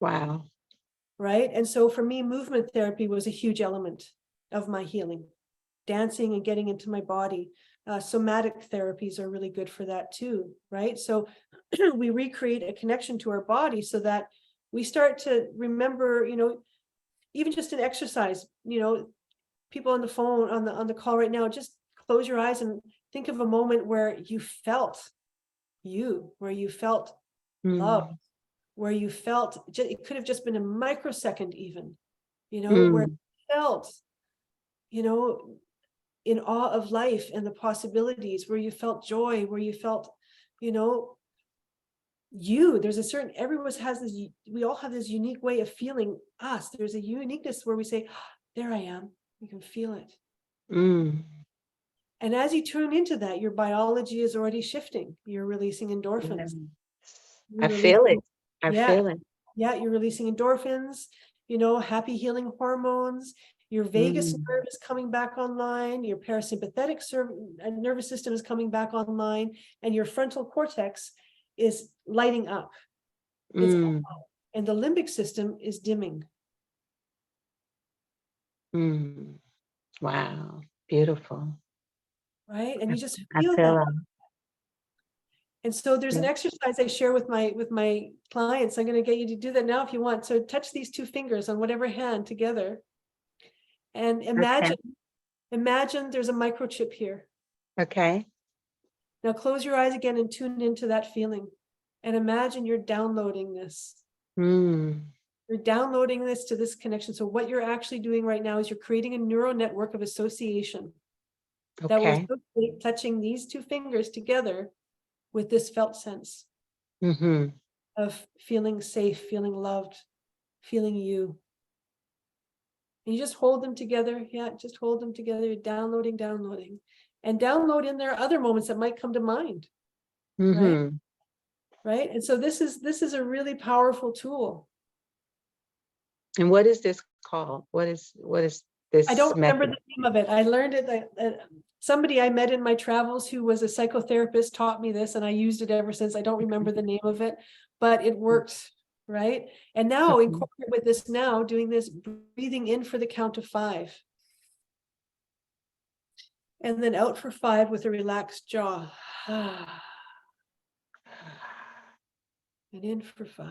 Wow.
Right. And so for me, movement therapy was a huge element of my healing. Dancing and getting into my body. Somatic therapies are really good for that too. Right. So we recreate a connection to our body so that we start to remember, even just an exercise, people on the phone, on the call right now, just close your eyes and think of a moment where you felt love, where you felt, it could have just been a microsecond even, where you felt, in awe of life and the possibilities, where you felt joy, where you felt, there's a certain, everyone has this, we all have this unique way of feeling us. There's a uniqueness where we say, oh, there I am. You can feel it. And as you tune into that, your biology is already shifting. You're releasing endorphins.
I feel it. I feel it.
Yeah, you're releasing endorphins, happy healing hormones. Your vagus nerve is coming back online. Your parasympathetic nervous system is coming back online. And your frontal cortex is lighting up. And the limbic system is dimming.
Wow. Beautiful.
Right. And you just feel that. And so there's an exercise I share with my clients. I'm going to get you to do that now if you want. So touch these two fingers on whatever hand together. And imagine there's a microchip here.
Okay.
Now close your eyes again and tune into that feeling. And imagine you're downloading this. You're downloading this to this connection. So what you're actually doing right now is you're creating a neural network of association that will associate touching these two fingers together with this felt sense of feeling safe, feeling loved, feeling you. And you just hold them together. Yeah, just hold them together. You're downloading. And download in there other moments that might come to mind. Right. And so this is a really powerful tool.
And what is this called? What is this?
I don't remember the name of it. I learned it. Somebody I met in my travels who was a psychotherapist taught me this, and I used it ever since. I don't remember the name of it, but it worked, right? And now incorporate with this now, doing this, breathing in for the count of 5. And then out for 5 with a relaxed jaw. And in for 5.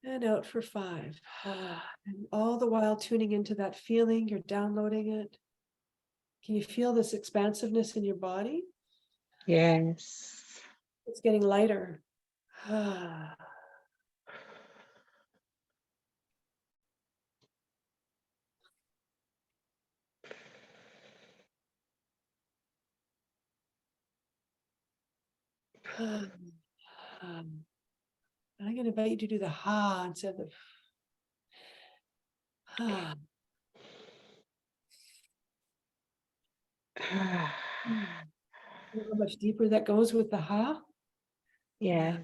And out for 5. And all the while tuning into that feeling, you're downloading it. Can you feel this expansiveness in your body?
Yes.
It's getting lighter. I'm going to invite you to do the ha instead of the ha. You know how much deeper that goes with the ha?
Yeah.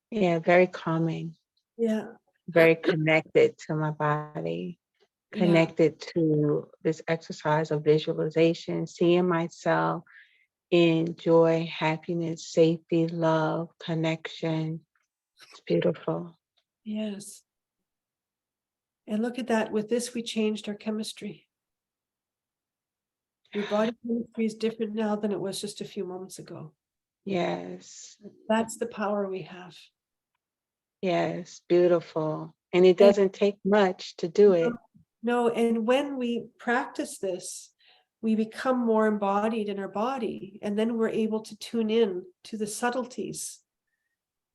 Yeah, very calming,
Yeah.
very connected to my body,
Yeah.
connected to this exercise of visualization, seeing myself in joy, happiness, safety, love, connection. It's beautiful.
Yes. And look at that. With this, we changed our chemistry. Your body chemistry is different now than it was just a few moments ago.
Yes.
That's the power we have.
Yes. Beautiful. And it
And
doesn't take much to do it.
no, and when we practice this, we become more embodied in our body, and then we're able to tune in to the subtleties,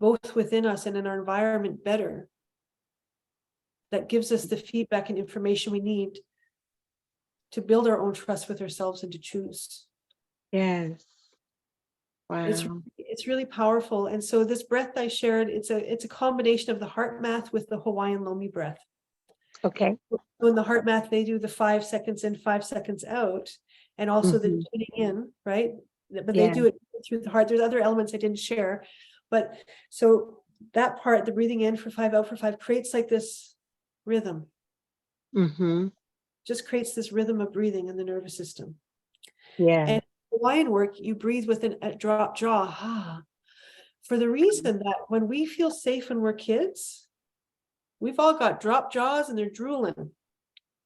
both within us and in our environment better. That gives us the feedback and information we need to build our own trust with ourselves and to choose.
Yes.
It's
Wow.
it's really powerful. And so this breath I shared, it's a combination of the heart math with the Hawaiian Lomi breath.
Okay.
So in the heart math, they do the 5 seconds in, 5 seconds out, and also the tuning in, right? But they
Yeah.
do it through the heart. There's other elements I didn't share, but so that part, the breathing in for 5, out for 5, creates like this rhythm.
Mm-hmm.
Just creates this rhythm of breathing in the nervous system.
Yeah.
And Hawaiian work, you breathe with a drop jaw, for the reason that when we feel safe when we're kids, we've all got drop jaws and they're drooling,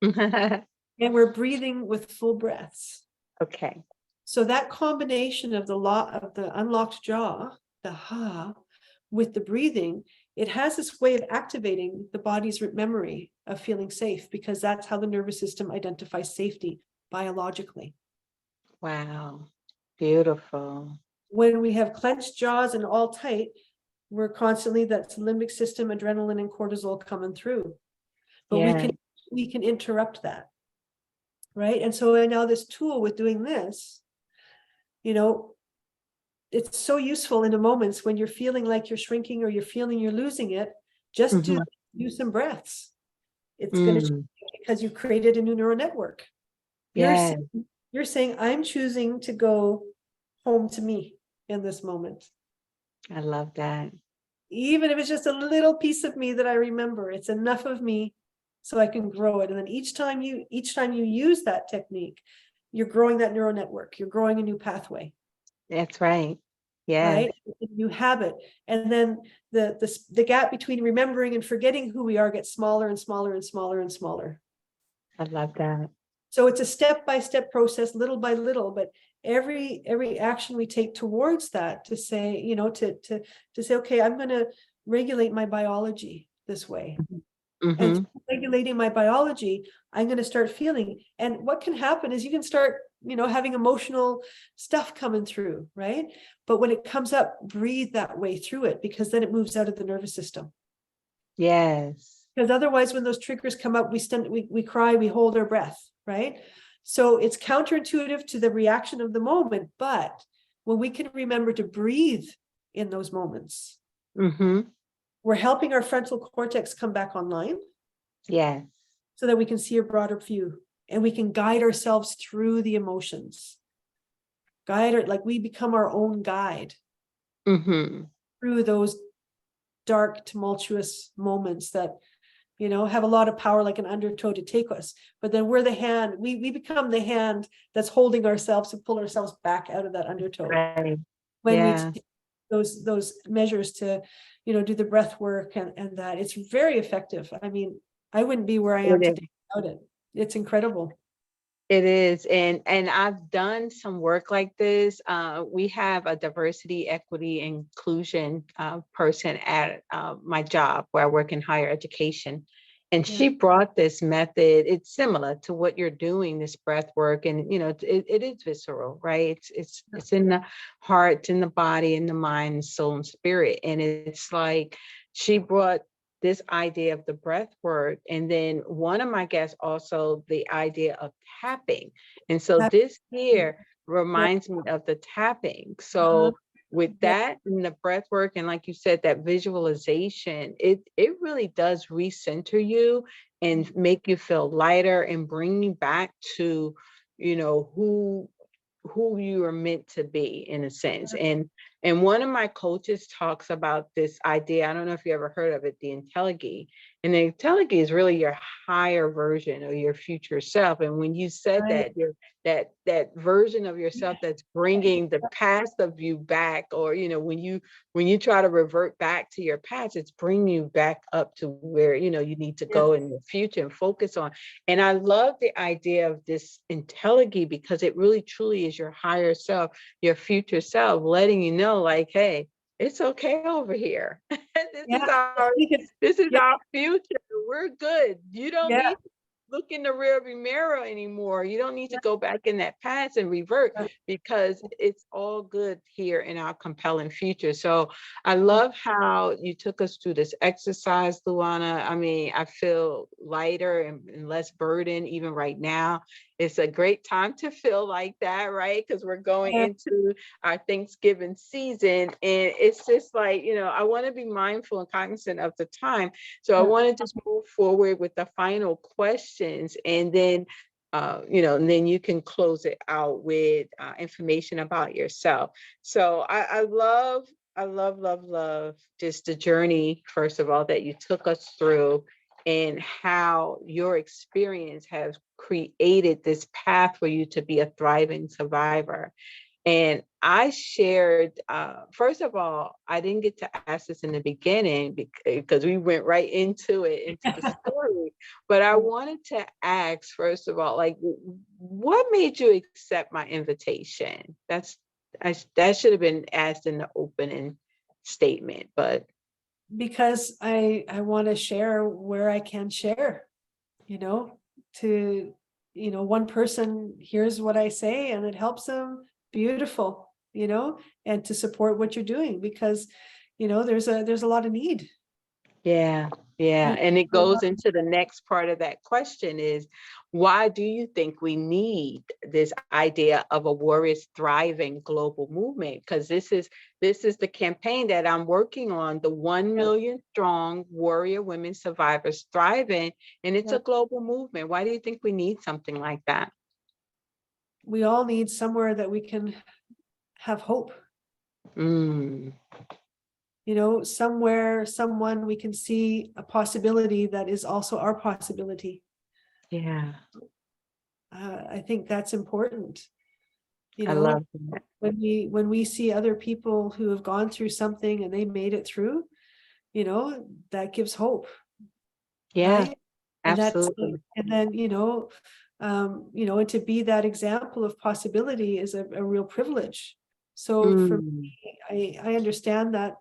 and we're breathing with full breaths.
Okay.
So that combination of the unlocked jaw, the ha, with the breathing, it has this way of activating the body's memory of feeling safe, because that's how the nervous system identifies safety biologically.
Wow. Beautiful.
When we have clenched jaws and all tight, we're constantly, that's limbic system, adrenaline and cortisol coming through. But
Yeah.
we can interrupt that. Right. And so now this tool with doing this, it's so useful in the moments when you're feeling like you're shrinking or you're feeling you're losing it. Just do some breaths. It's going to change because you created a new neural network.
Yeah.
You're saying, I'm choosing to go home to me in this moment.
I love that.
Even if it's just a little piece of me that I remember, it's enough of me so I can grow it. And then each time you use that technique, you're growing that neural network. You're growing a new pathway.
That's right. Yeah.
Right. A new habit. And then the gap between remembering and forgetting who we are gets smaller and smaller and smaller and smaller.
I love that.
So it's a step-by-step process, little by little, but every action we take towards that to say, to say, okay, I'm going to regulate my biology this way. And regulating my biology, I'm going to start feeling. And what can happen is you can start, having emotional stuff coming through, right? But when it comes up, breathe that way through it, because then it moves out of the nervous system.
Yes.
Because otherwise, when those triggers come up, we cry, we hold our breath, right? So it's counterintuitive to the reaction of the moment. But when we can remember to breathe in those moments, we're helping our frontal cortex come back online.
Yes.
So that we can see a broader view and we can guide ourselves through the emotions. Like we become our own guide through those dark, tumultuous moments that, have a lot of power, like an undertow to take us. But then we're the hand, we become the hand that's holding ourselves to pull ourselves back out of that undertow.
Right.
When we take those measures to, do the breath work and that, it's very effective. I mean, I wouldn't be where I am today without it. It's incredible.
It is, and I've done some work like this. We have a diversity, equity, inclusion person at my job where I work in higher education, and
Yeah.
she brought this method. It's similar to what you're doing, this breath work, and it is visceral, right? It's in the heart, it's in the body, in the mind, soul, and spirit, and it's like she brought this idea of the breath work. And then one of my guests also the idea of tapping. And so
That-
this here
yeah.
reminds me of the tapping.
Uh-huh.
So with
Yeah.
that and the breath work, and like you said, that visualization, it really does recenter you and make you feel lighter and bring you back to, who you are meant to be in a sense. And one of my coaches talks about this idea. I don't know if you ever heard of it, the intelligee. And the intelligee is really your higher version of your future self. And when you said
Right.
that, you're that version of yourself that's bringing the past of you back, or when you try to revert back to your past, it's bringing you back up to where you need to
Yeah.
go in the future and focus on. And I love the idea of this intelligee because it really truly is your higher self, your future self, letting you know, like, hey, it's okay over here. this
Yeah.
is
I
our
think it's,
this is
yeah.
our future. We're good. You don't
Yeah.
need to look in the rearview mirror anymore. You don't need to go back in that past and revert, because it's all good here in our compelling future. So I love how you took us through this exercise, Luanna. I mean, I feel lighter and less burdened even right now. It's a great time to feel like that, right? Because we're going
Yeah.
into our Thanksgiving season. And it's just like, I want to be mindful and cognizant of the time. So I
Yeah.
want to just move forward with the final questions, and then and then you can close it out with information about yourself. So I love just the journey, first of all, that you took us through, and how your experience has created this path for you to be a thriving survivor. And I shared, first of all, I didn't get to ask this in the beginning because we went right into it, into the story. But I wanted to ask, first of all, like, what made you accept my invitation? That should have been asked in the opening statement, but
Because I want to share where I can share, you know, to, one person hears what I say and it helps them, beautiful, and to support what you're doing, because, there's a lot of need.
yeah, yeah.
There's
And it
a lot-
goes into the next part of that question is, why do you think we need this idea of a warriors thriving global movement? Because this is the campaign that I'm working on, the 1
yeah,
million strong warrior women survivors thriving, and it's
yeah.
a global movement. Why do you think we need something like that?
We all need somewhere that we can have hope,
Mm,
somewhere, someone we can see a possibility that is also our possibility.
yeah,
I think that's important. You
I
know,
love that.
when we see other people who have gone through something and they made it through, that gives hope,
Yeah,
right? And that's,
absolutely.
and then, and to be that example of possibility is a real privilege. So for
Mm,
me, I understand that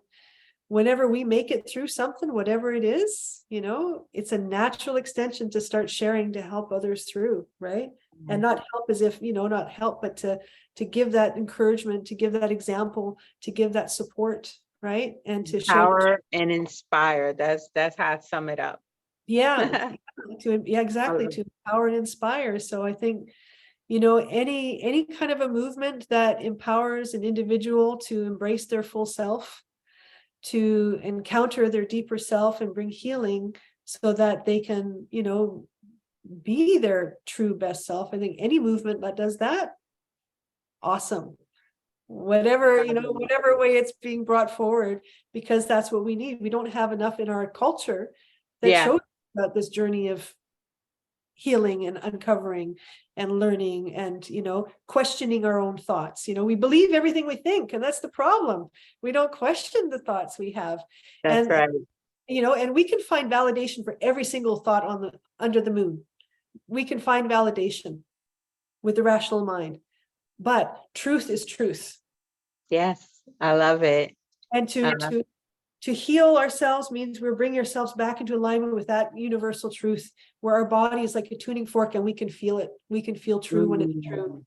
whenever we make it through something, whatever it is, it's a natural extension to start sharing to help others through, right? And not help as if, not help, but to give that encouragement, to give that example, to give that support, right? And to show,
empower and inspire. That's how I sum it up.
yeah,
I
yeah, exactly,
love
to empower and inspire. So I think, any kind of a movement that empowers an individual to embrace their full self, to encounter their deeper self and bring healing so that they can, be their true best self. I think any movement that does that, awesome. Whatever,
it.
whatever way it's being brought forward, because that's what we need. We don't have enough in our culture that
Yeah,
shows about this journey of healing and uncovering and learning and, questioning our own thoughts. We believe everything we think, and that's the problem. We don't question the thoughts we have.
that's
And
right.
and we can find validation for every single thought under the moon. We can find validation. with the rational mind. But truth is truth.
Yes, I love it.
And to heal ourselves means we're bringing ourselves back into alignment with that universal truth, where our body is like a tuning fork and we can feel it. We can feel true when it's true.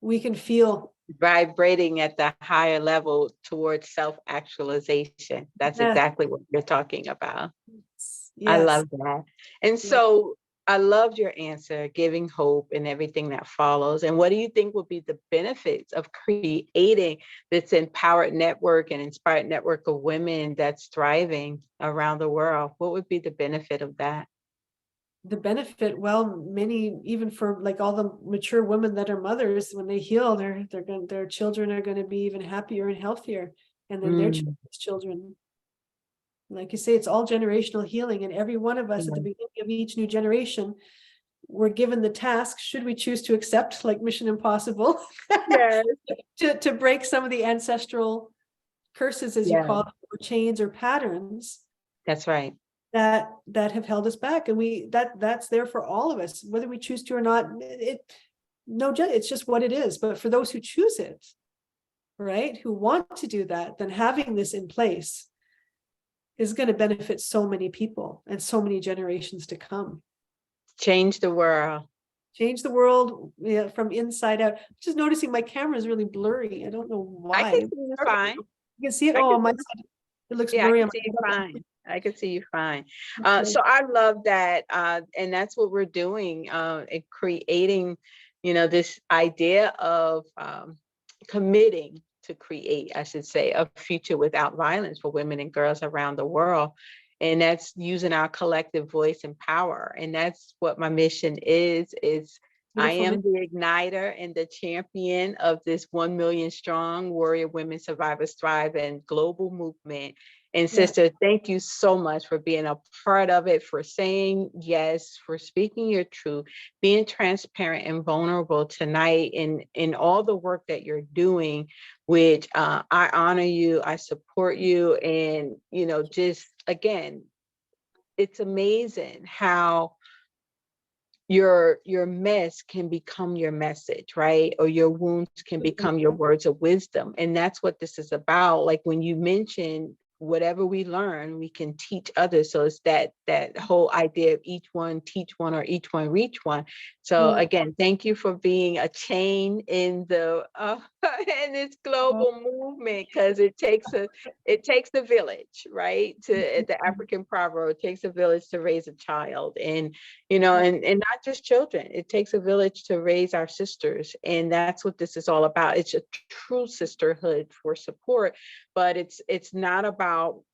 We can feel
Vibrating at the higher level towards self-actualization. That's exactly what you're talking about.
Yes.
I love that. And so I loved your answer, giving hope and everything that follows. And what do you think would be the benefits of creating this empowered network and inspired network of women that's thriving around the world? What would be the benefit of that?
The benefit, well, many, even for like all the mature women that are mothers, when they heal, their children are going to be even happier and healthier, and then their children. Like you say, it's all generational healing, and every one of us at the beginning of each new generation, we're given the task, should we choose to accept, like Mission Impossible,
Yes.
to break some of the ancestral curses, as you call it, or chains or patterns.
That's right.
That have held us back, and that's there for all of us, whether we choose to or not. It's just what it is. But for those who choose it, right, who want to do that, then having this in place is going to benefit so many people and so many generations to come.
Change the world.
Change the world, from inside out. Just noticing my camera is really blurry. I don't know why.
I can see you fine.
You can see it. Oh, on my side, it looks blurry.
I can see you fine. I can see you fine. So I love that. And that's what we're doing, in creating, this idea of committing to create, I should say, a future without violence for women and girls around the world. And that's using our collective voice and power. And that's what my mission is I am the igniter and the champion of this 1 million strong warrior women survivors thrive and global movement. And sister, thank you so much for being a part of it, for saying yes, for speaking your truth, being transparent and vulnerable tonight in all the work that you're doing, which I honor you, I support you. And, just again, it's amazing how your mess can become your message, right? Or your wounds can become your words of wisdom. And that's what this is about. Like when you mention whatever we learn, we can teach others. So it's that whole idea of each one teach one or each one reach one. So again, thank you for being a chain in the in this global movement, because it takes a village, right? To the African proverb, it takes a village to raise a child, and and not just children. It takes a village to raise our sisters, and that's what this is all about. It's a true sisterhood for support, but it's not about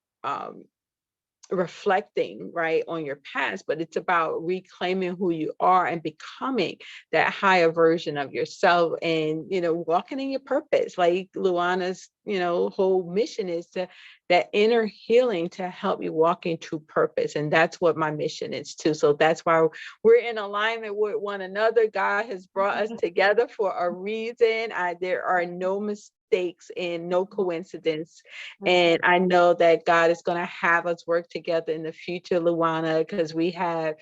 reflecting right on your past, but it's about reclaiming who you are and becoming that higher version of yourself, and walking in your purpose. Like Luanna's whole mission is to that inner healing to help you walk into purpose, and that's what my mission is too. So that's why we're in alignment with one another. God has brought us together for a reason. There are no mistakes and no coincidence, and I know that God is going to have us work together in the future, Luanna, because we have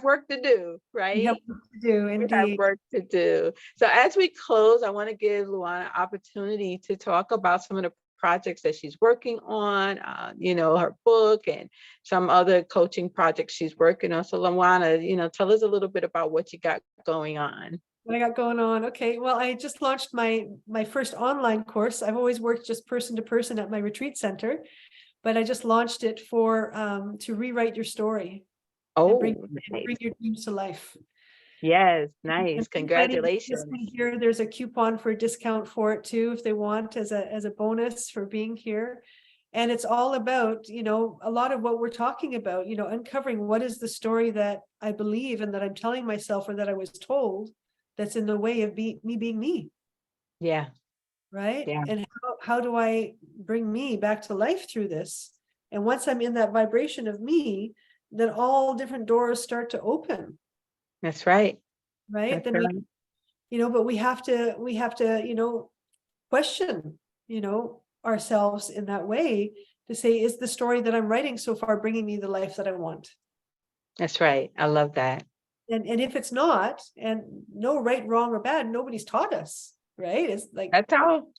work to do, right?
We have work to do, indeed.
We have work to do. So as we close, I want to give Luanna an opportunity to talk about some of the projects that she's working on, her book and some other coaching projects she's working on. So Luanna, tell us a little bit about what you got going on.
What I got going on. Okay. Well, I just launched my first online course. I've always worked just person to person at my retreat center, but I just launched it for to rewrite your story.
Oh,
bring
nice.
your dreams to life.
Yes, nice. Congratulations.
Here, there's a coupon for a discount for it too, if they want, as a bonus for being here. And it's all about, a lot of what we're talking about, uncovering what is the story that I believe and that I'm telling myself, or that I was told, that's in the way of me being me.
Yeah.
Right.
Yeah.
And how do I bring me back to life through this? And once I'm in that vibration of me, then all different doors start to open.
That's right.
Right.
That's
then
right.
but we have to, question, ourselves in that way, to say, is the story that I'm writing so far bringing me the life that I want?
That's right. I love that.
And if it's not, and no right, wrong, or bad, nobody's taught us, right? It's like
That's all.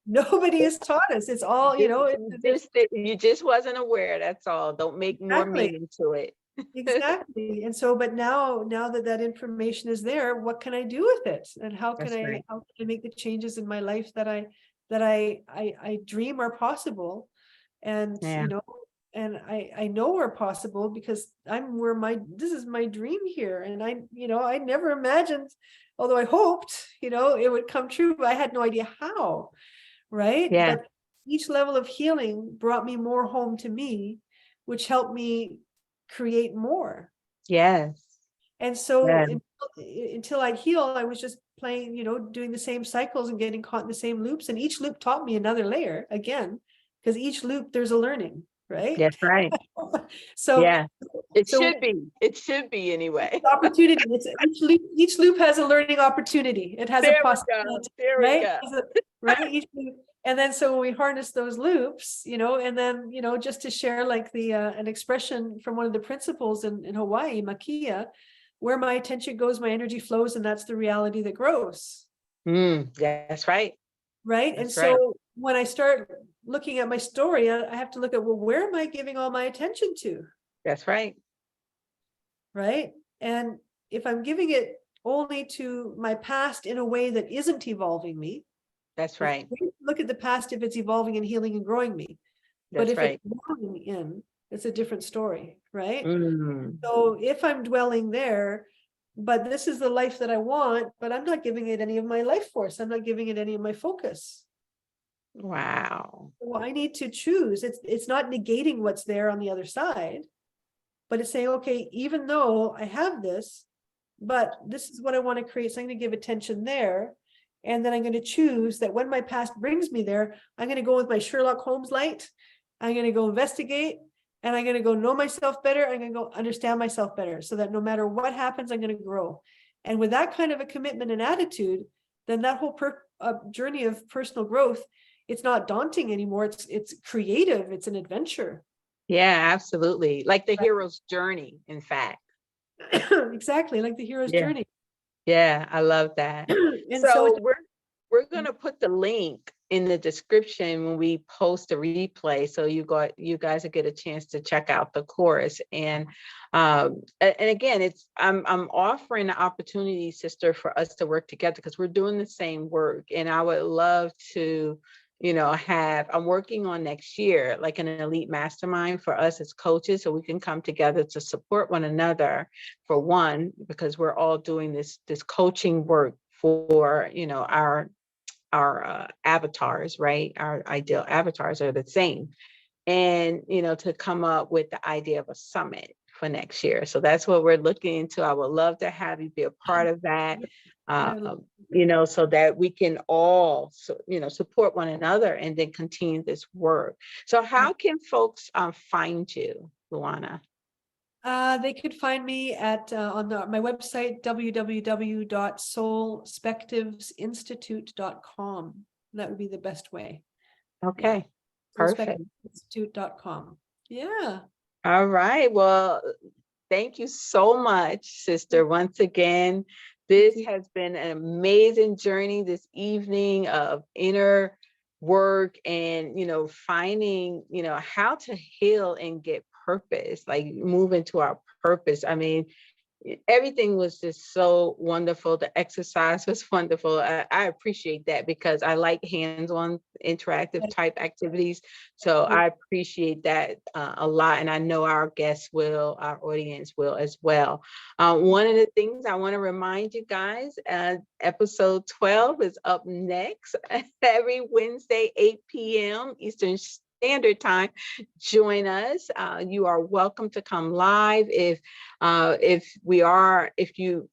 nobody has taught us. It's all,
You just wasn't aware. That's all. Don't make more
exactly.
meaning to it.
Exactly. And so, but now that information is there, what can I do with it? And how can
That's right.
I make the changes in my life that I dream are possible? And,
Yeah.
and I know are possible because this is my dream here. And I never imagined, although I hoped, it would come true, but I had no idea how. Right.
Yeah.
But each level of healing brought me more home to me, which helped me create more.
Yes.
And so
Yeah.
until I'd heal, I was just playing, doing the same cycles and getting caught in the same loops. And each loop taught me another layer again, because each loop there's a learning, right?
That's right.
So
yeah. It
so
should be. It should be anyway.
opportunity. It's each loop has a learning opportunity. It has
There
a
we go.
possibility,
There
right?
we go.
Right? Each loop. And then so when we harness those loops, and then just to share like the an expression from one of the principles in Hawaii, Makia, where my attention goes, my energy flows, and that's the reality that grows.
That's right.
Right.
That's
and
right.
so when I start looking at my story, I have to look at, well, where am I giving all my attention to?
That's right.
Right. And if I'm giving it only to my past in a way that isn't evolving me,
That's right.
look at the past if it's evolving and healing and growing me. But
That's
if
right.
it's dwelling in, it's a different story, right?
Mm.
So if I'm dwelling there, but this is the life that I want, but I'm not giving it any of my life force. I'm not giving it any of my focus.
Wow.
Well, I need to choose. It's not negating what's there on the other side, but it's saying, okay, even though I have this, but this is what I want to create. So I'm going to give attention there. And then I'm going to choose that when my past brings me there, I'm going to go with my Sherlock Holmes light. I'm going to go investigate, and I'm going to go know myself better. I'm going to go understand myself better, so that no matter what happens, I'm going to grow. And with that kind of a commitment and attitude, then that whole journey of personal growth, it's not daunting anymore. It's creative. It's an adventure.
Yeah, absolutely. Like the hero's journey, in fact.
Exactly, like the hero's journey.
Yeah, I love that.
And
so we're going to put the link in the description when we post a replay, so you guys will get a chance to check out the course. And again, I'm offering an opportunity, sister, for us to work together, because we're doing the same work. And I would love to I'm working on next year, like an elite mastermind for us as coaches, so we can come together to support one another, for one, because we're all doing this coaching work for, our avatars, right? Our ideal avatars are the same. And, to come up with the idea of a summit for next year. So that's what we're looking into. I would love to have you be a part of that, so that we can all, support one another and then continue this work. So how can folks find you, Luanna?
They could find me at on my website, www.soulspectivesinstitute.com. That would be the best way.
Okay, perfect.
Soulspectiveinstitute.com. Yeah.
All right. Well, thank you so much, sister. Once again, this has been an amazing journey this evening of inner work and, finding, how to heal and get purpose, like move into our purpose. I mean, everything was just so wonderful. The exercise was wonderful. I appreciate that, because I like hands-on interactive type activities. So I appreciate that a lot. And I know our guests will, our audience will as well. One of the things I want to remind you guys, episode 12 is up next every Wednesday, 8 p.m. Eastern Standard Time. Join us. You are welcome to come live. If you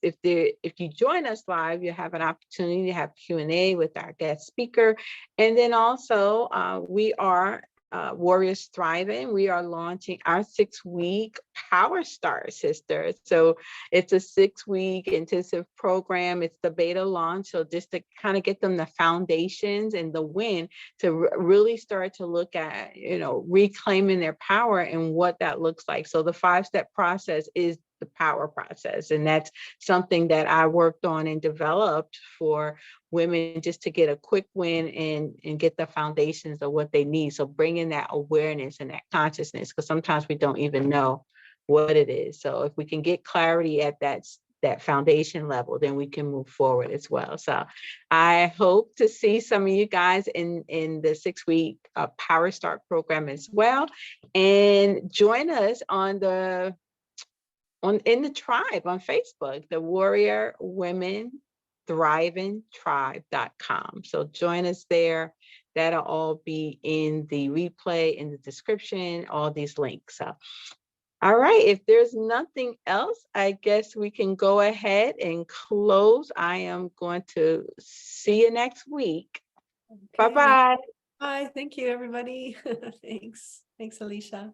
join us live, you have an opportunity to have Q&A with our guest speaker. And then also we are Warriors Thriving. We are launching our 6-week Power Star, sister. So it's a 6-week intensive program. It's the beta launch. So just to kind of get them the foundations and the win to really start to look at, reclaiming their power and what that looks like. So the 5-step process is the power process. And that's something that I worked on and developed for women, just to get a quick win and get the foundations of what they need. So bringing that awareness and that consciousness, because sometimes we don't even know what it is. So if we can get clarity at that foundation level, then we can move forward as well. So I hope to see some of you guys in the 6-week Power Start program as well. And join us in the tribe on Facebook, the Warrior Women Thriving Tribe.com. So join us there. That'll all be in the replay, in the description, all these links. So all right, if there's nothing else, I guess we can go ahead and close. I am going to see you next week.
Okay.
Bye-bye.
Bye. Thank you, everybody. Thanks. Thanks, Alaysha.